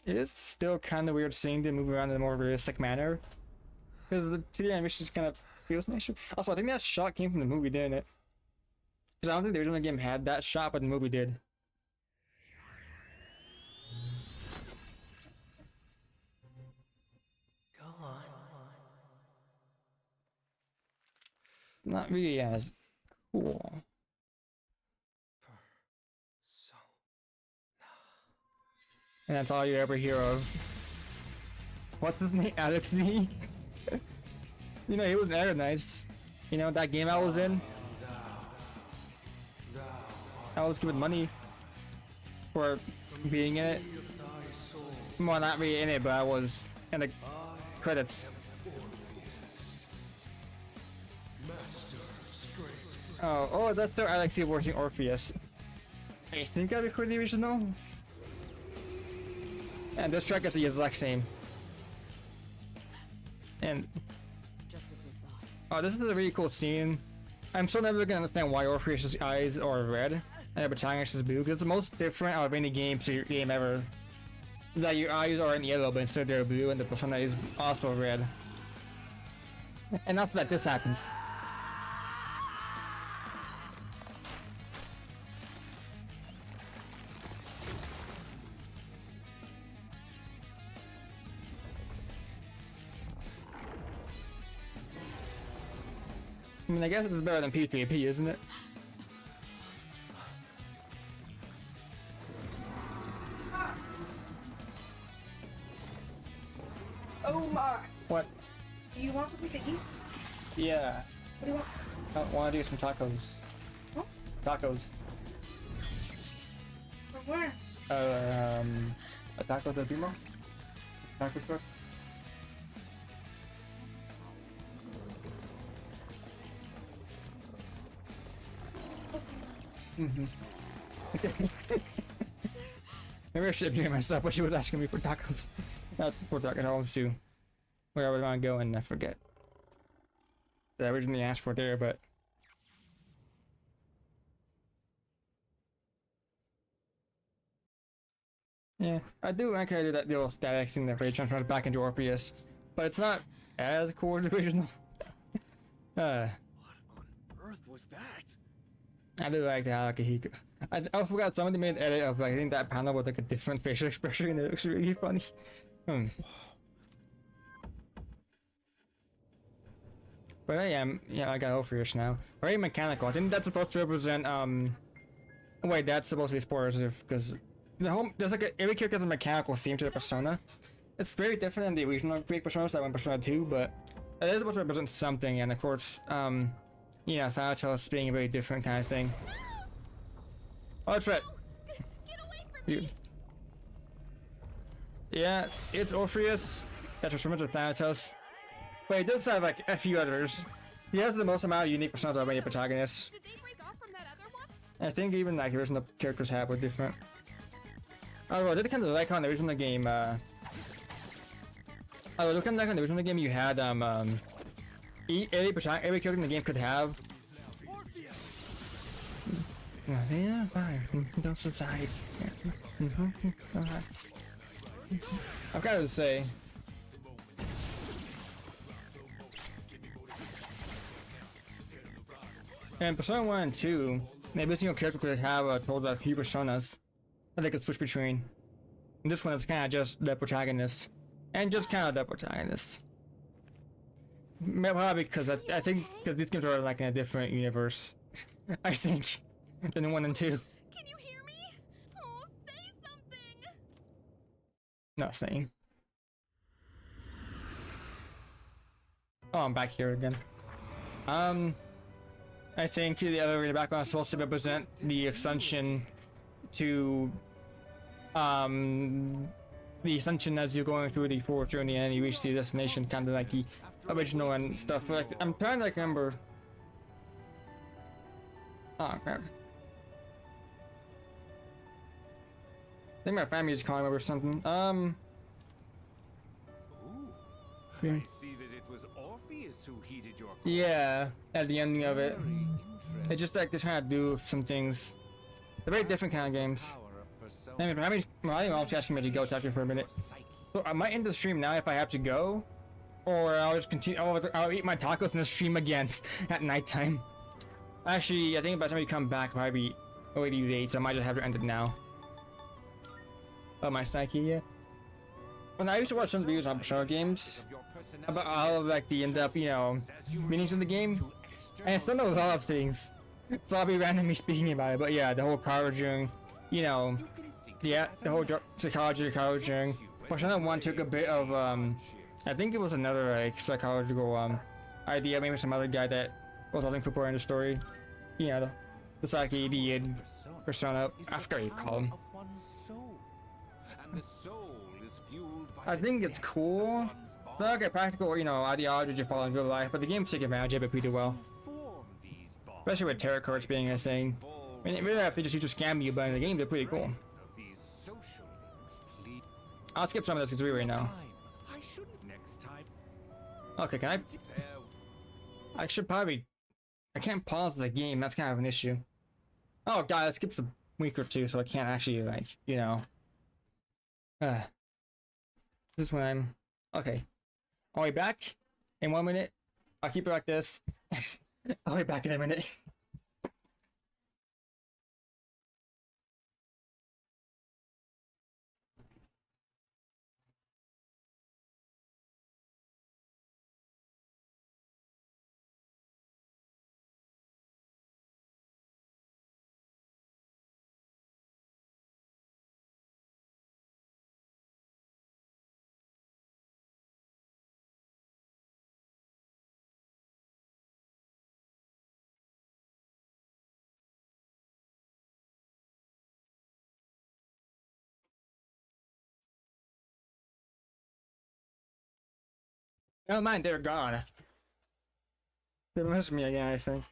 It is still kind of weird seeing them move around in a more realistic manner. Because the 2D animation just kind of feels nicer. Also, I think that shot came from the movie, didn't it? Because I don't think the original game had that shot, but the movie did. Go on. Not really as cool. And that's all you ever hear of. What's his name? Alex Z? You know, he was never nice. You know, that game I was in? I was given money for being in it. Well, not really in it, but I was in the credits. Oh, that's the Alex Z watching Orpheus. I think I recorded the original. And this track is the exact same. And Just as we thought. oh, this is a really cool scene. I'm still never gonna understand why Orpheus' eyes are red and the protagonist is blue. Because it's the most different out of any game ever. Is that your eyes are in yellow, but instead they're blue, and the persona is also red. And after that, this happens. I mean, I guess this is better than P3P, isn't it? Oh my! What? Do you want something to eat? Yeah. What do you want? I want to do some tacos. What? Tacos. From where? A taco del primo? Taco truck? Mm-hmm. Okay. Maybe I should have muted myself, but she was asking me for tacos. Not for tacos, I want to where I would want to go, and I forget. That I originally asked for there, but yeah, I do like how I do that little static thing that transforms back into Orpheus, but it's not as cool as the original. What on earth was that? I do like how like, I forgot somebody made an edit of like I think that panel with like a different facial expression and it looks really funny. But I am, yeah, I got Orpheus now. Very mechanical. I think that's supposed to represent wait, that's supposed to be spoilers because there's like every character has a mechanical theme to the persona. It's very different than the original Greek personas that went Persona 2, but it is supposed to represent something, and of course, you know, Thanatos being a very different kind of thing. Oh, that's right. Get away from me! Yeah, it's Orpheus that transforms into Thanatos. But he does have like a few others. He has the most amount of unique personas of any protagonist. Did they break off from that other one? I think even like the original characters have were different. Oh, well, I did kind of like on the original game. Looking like on the original game, you had every character in the game could have. Yeah, fine. Don't decide. I've got to say. And Persona 1 and 2, every single character could have a total of few personas that they could switch between. And this one is kind of just the protagonist. And just kind of the protagonist. Probably because I think because these games are like in a different universe. I think. Than 1 and 2. Can you hear me? Oh, say something! Not saying. Oh, I'm back here again. I think the other in the background is supposed to represent the ascension to the ascension as you're going through the forest journey and you reach the destination, kind of like the original and stuff. Like I'm trying to like remember. Oh crap! I think my family is calling me or something. Ooh, I see that it was Orpheus who heeded your call. Yeah, at the ending of it. It's just like they're trying to do some things. They're very different kind of games. Anyway, my mom's asking me to go talk to her for a minute. So I might end the stream now if I have to go. Or I'll just continue. I'll eat my tacos in the stream again at nighttime. Actually, I think by the time we come back, it'll probably be already late, so I might just have to end it now. Oh, my psyche, yeah. When I used to watch some videos on Persona games about all of like the end-up, you know, meanings of the game, and I still know a lot of things, so I'll be randomly speaking about it. But yeah, the whole Kaijing, you know, yeah, the whole psychology of Kaijing. Persona 1 took a bit of I think it was another like psychological idea, maybe some other guy that was also incorporated in the story. You know, the psyche, the id, Persona. I forgot what you call him. I think it's cool. It's not like a practical, you know, ideology you follow in real life, but the game's taking advantage of it pretty well. Especially with tarot cards being a thing. I mean, really, if they just use to scam you, but in the game, they're pretty cool. I'll skip some of this because right now. Okay, can I should probably. I can't pause the game. That's kind of an issue. Oh god, it skips a week or two, so I can't actually like, you know. This is when I'm okay. I'll be back in 1 minute I'll keep it like this. I'll be back in a minute. Never mind, they're gone. They missed me again, I think.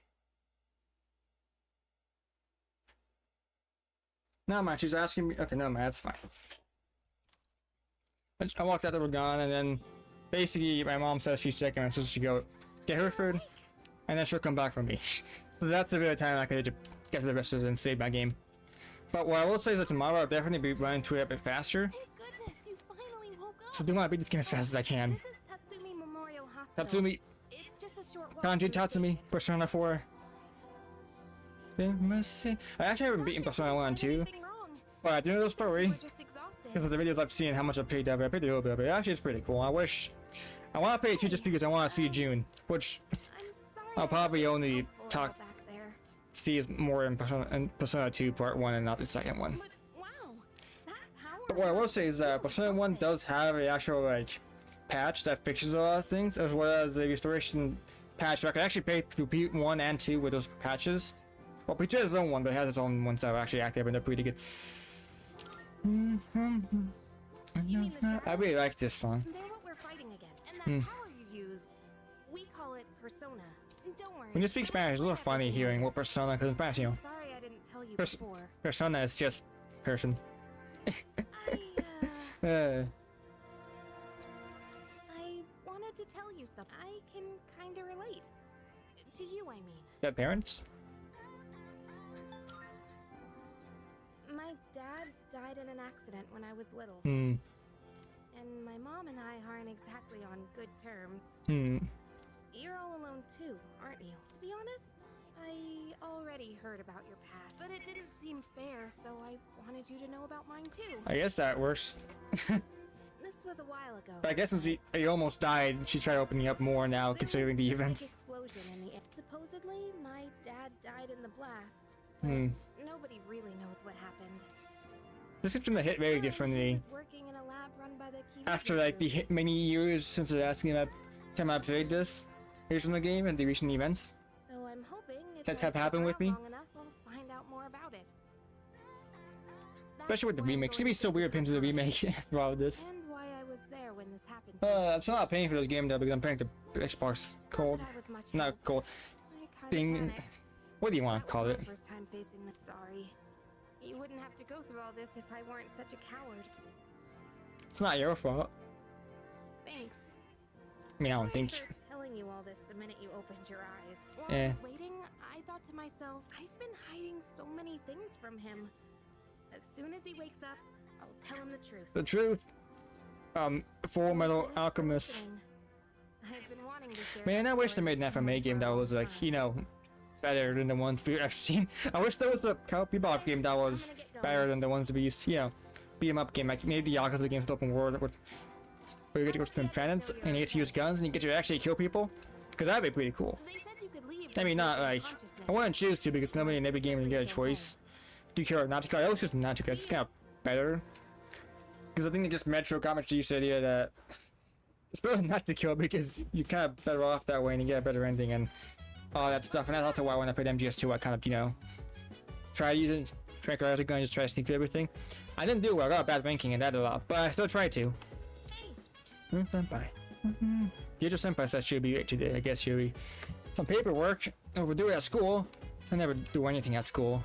No mind, she's asking me. Okay, no man, that's fine. I walked out, they were gone, and then basically my mom says she's sick and I'm supposed to go get her food, and then she'll come back for me. So that's a bit of time I could get to the rest of it and save my game. But what I will say is that tomorrow I'll definitely be running through it a bit faster. Goodness, you finally woke up. So do want to beat this game as fast as I can. This is Tatsumi Memorial Hospital. Tatsumi. It's just a short walk. Kanji Tatsumi, Persona 4. I actually haven't beaten Persona 1 and 2. But I do know the story. Because of the videos I've seen, how much I've played that, but I played a little bit of it. Actually, it's pretty cool. I want to play it too just because I want to see June. Which I'll probably only see is more in Persona 2 Part 1 and not the second one. But what I will say is that Persona 1 does have an actual like patch that fixes a lot of things, as well as the restoration patch. So I could actually play through P1 and 2 with those patches. Well, P2 has its own one, but it has its own ones that are actually active and they're pretty good. I really like this song. They're what we're fighting against, and that power you used, we call it persona. Don't worry. When you speak Spanish, it's a little funny hearing what persona, because in Spanish, you know, Sorry I didn't tell you before. persona is just person. I wanted to tell you something. I can kinda relate. To you, I mean. You have parents? My dad died in an accident when I was little. Hmm. And my mom and I aren't exactly on good terms. Hmm. You're all alone too, aren't you? To be honest, I already heard about your past, but it didn't seem fair, so I wanted you to know about mine too. I guess that works. This was a while ago. But I guess since he almost died, she tried opening up more now, considering the events. Explosion in the supposedly, my dad died in the blast. Hmm. Nobody really knows what happened. This is gonna hit very differently. Working in a lab run by the After like the many years since they're asking about time I played this version of the game and the recent events So I'm hoping if that I have happened with me. long enough, I'll find out more about it. Especially with the remake. It's gonna be so weird paying for the remake after all of this. And why I was there when this happened. I'm still not paying for this game though because I'm playing the Xbox Gold. Not Gold. Thing. What do you want to call it? First time facing this. Sorry. You wouldn't have to go through all this if I weren't such a coward. It's not your fault. Thanks. I mean, I don't think. Telling you all this the minute you opened your eyes. While Eh. I was waiting, I thought to myself, I've been hiding so many things from him. As soon as he wakes up, I'll tell him the truth. The truth. Full Metal Alchemist. I've been wanting to share. Man, I wish they made an FMA game that was like, you know, better than the ones I've seen. I wish there was a Cowboy Bebop game that was better than the ones we used, you know, beat 'em up game, like maybe the Yakuza games with open world where you get to go to different planets and you get to use guns and you get to actually kill people. Because that'd be pretty cool. I mean, not like, I wouldn't choose to because nobody in every game you get a choice. Do you kill or not to kill? I always choose not to kill. It's kind of better. Because I think it just Metro Comics used the idea that it's better not to kill because you're kind of better off that way and you get a better ending and all that stuff. And that's also why when I played MGS2 I kind of, you know, try using tranquilizer gun and just try to sneak through everything. I didn't do well, I got a bad ranking and that a lot, but I still tried to. Senpai. Get your senpai said she'll be late today, I guess she'll be some paperwork. We'll do it at school. I never do anything at school.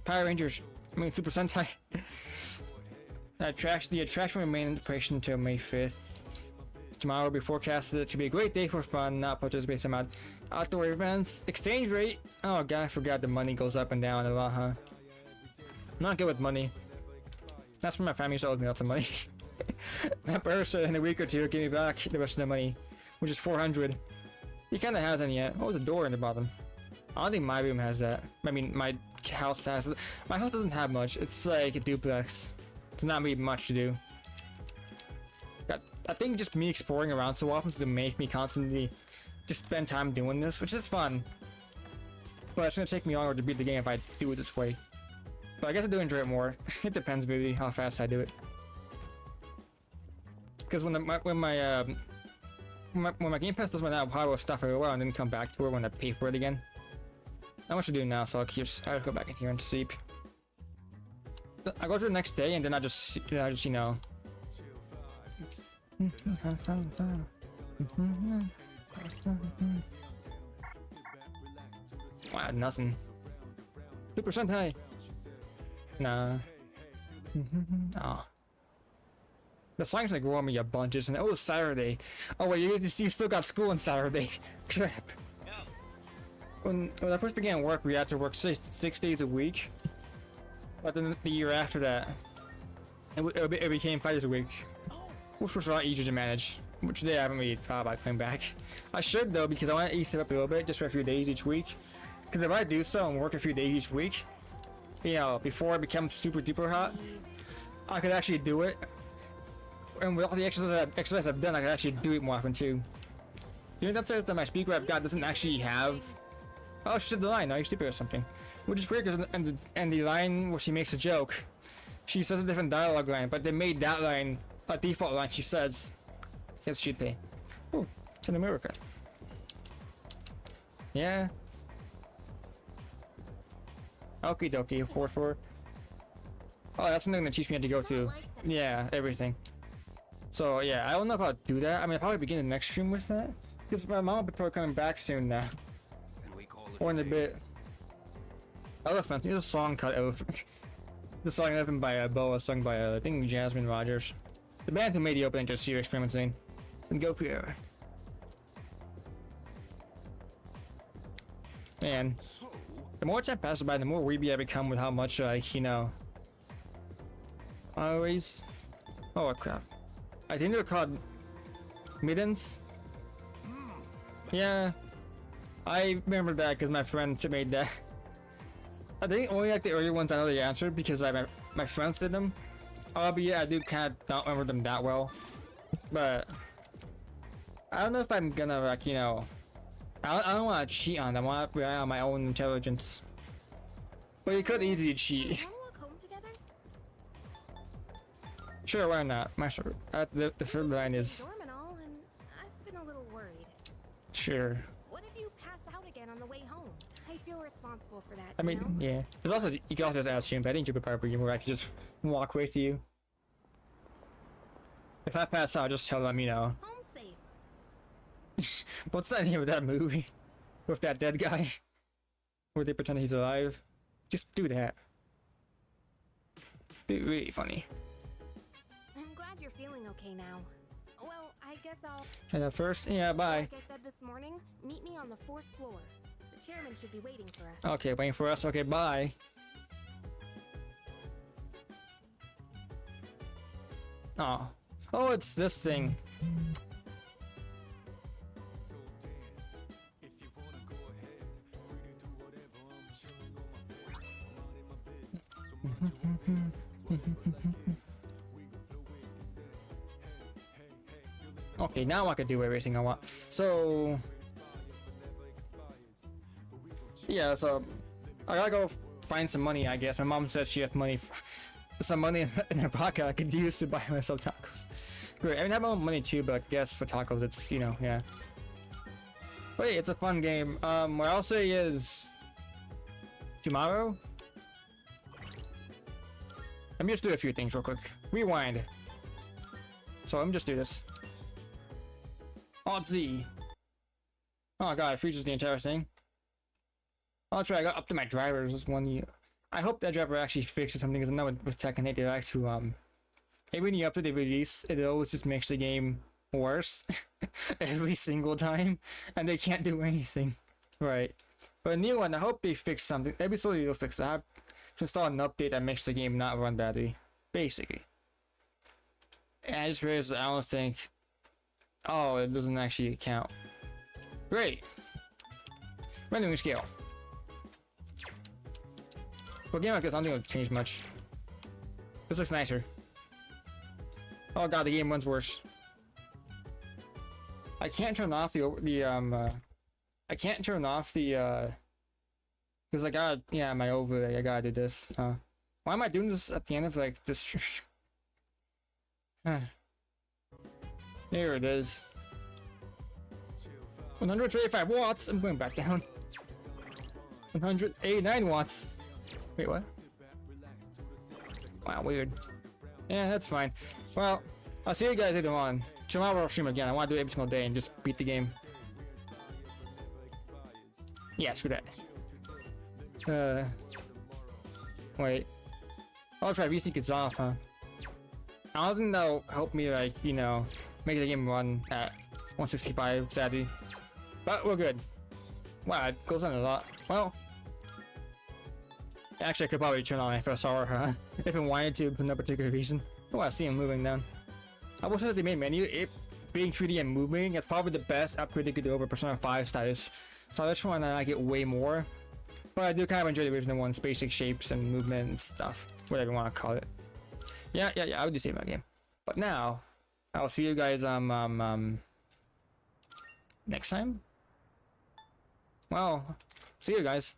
Power Rangers, I mean Super Sentai. The attraction remains in operation until May 5th. Tomorrow will be forecasted to be a great day for fun, not participate in outdoor events. Exchange rate. Oh god, I forgot the money goes up and down a lot, huh? I'm not good with money. That's when my family owes me lots of money. My person in a week or two will give me back the rest of the money, which is 400. He kind of hasn't yet. Oh, the door in the bottom. I don't think my room has that. I mean, my house has it. My house doesn't have much. It's like a duplex. There's not really much to do. I think just me exploring around so often to make me constantly just spend time doing this, which is fun. But it's gonna take me longer to beat the game if I do it this way. But I guess I do enjoy it more. It depends really how fast I do it. Because when my Game Pass does run out, I will stop for a while and then come back to it when I pay for it again. Not much to do now, so I'll go back in here and sleep. I go to the next day and then I just you know. Wow, nothing. Super Sentai. Nah. Oh. The song's like growing me a bunch, isn't it? Oh, it's Saturday. Oh wait, you still got school on Saturday. Crap. When I first began work, we had to work six days a week. But then the year after that, it became 5 days a week, which was a lot easier to manage. Which today I haven't really thought about coming back. I should though, because I want to ease it up a little bit, just for a few days each week. Because if I do so and work a few days each week, you know, before it becomes super duper hot, I could actually do it. And with all the exercise I've done, I could actually do it more often too. The only downside is that my speaker I've got doesn't actually have. Oh, she said the line. Now you're stupid or something. Which is weird because and the line where she makes a joke, she says a different dialogue line, but they made that line a default line. She says, "Yes, she'd pay." Oh, it's in America. Yeah. Okie dokie. 4-4. Oh, that's something that teach me how to go to. Yeah, everything. So yeah, I don't know if I'll do that. I mean, I'll probably begin the next stream with that, because my mom will be probably coming back soon now. Or in a bit. Elephant. There's a song called Elephant. The song Elephant by Boa, sung by I think Jasmine Rogers. The band who made the opening to Serious Experimenting. It's in P3R. Man, the more time passes by, the more weeby I become with how much you know. Always. Oh crap! I think they're called middens. Yeah. I remember that because my friends made that. I think only like the early ones I know the answer because my friends did them. But yeah, I do kind of don't remember them that well. But I don't know if I'm gonna like, you know, I don't want to cheat on them. I want to rely on my own intelligence. But you could easily cheat. Sure, why not? Master, that's the third line is. I've been a little worried. Sure. On the way home, I feel responsible for that. I mean, you know? yeah. There's also you can also just ask him, but I didn't jump a part where I could just walk with you. If I pass out, just tell them, you know. Home safe. What's that name of that movie with that dead guy, where they pretend he's alive? Just do that. Be really funny. I'm glad you're feeling okay now. Well, I guess I'll. And first, yeah, bye. Like I said this morning, meet me on the 4th floor. The chairman should be waiting for us. Okay, waiting for us. Okay, bye. Oh, oh, it's this thing. Okay, now I can do everything I want. So yeah, so I gotta go find some money, I guess. My mom said she had money, some money in her pocket I could use to buy myself tacos. Great, I mean I have my own money too, but I guess for tacos it's, you know, yeah. Wait, it's a fun game. What I'll say is tomorrow. Let me just do a few things real quick. Rewind. So let me just do this. Alt Z. Oh god, it freezes the entire thing. I'll try. I got up to my drivers this one year. I hope that driver actually fixes something, because I know with Tekken 8 they like to every new update they release, it always just makes the game worse every single time, and they can't do anything right. But a new one, I hope they fix something. Maybe slowly they'll fix it. I have to install an update that makes the game not run badly, basically. And I just realized I don't think. Oh, it doesn't actually count. Great. Rendering scale. For a game like this, I don't think it'll change much. This looks nicer. Oh god, the game runs worse. I can't turn off I can't turn off the because I got my overlay. I gotta do this. Why am I doing this at the end of like this stream? There it is. 135 watts. I'm going back down. 189 watts. Wait, what? Wow, weird. Yeah, that's fine. Well, I'll see you guys later on. Tomorrow I'll stream again. I want to do it every single day and just beat the game. Yeah, screw that. Wait. I'll try VC gets off, huh? I don't think that'll help me, like, you know, make the game run at 165, sadly. But we're good. Wow, it goes on a lot. Well, actually, I could probably turn on FSR, huh? If I wanted to, for no particular reason. Oh, I see him moving down. I wish that the main menu, it being 3D and moving, it's probably the best upgrade they could do over Persona 5 status. So this one I like it way more. But I do kind of enjoy the original one's basic shapes and movement and stuff. Whatever you want to call it. Yeah, I would do save my game. But now, I'll see you guys next time? Well, see you guys.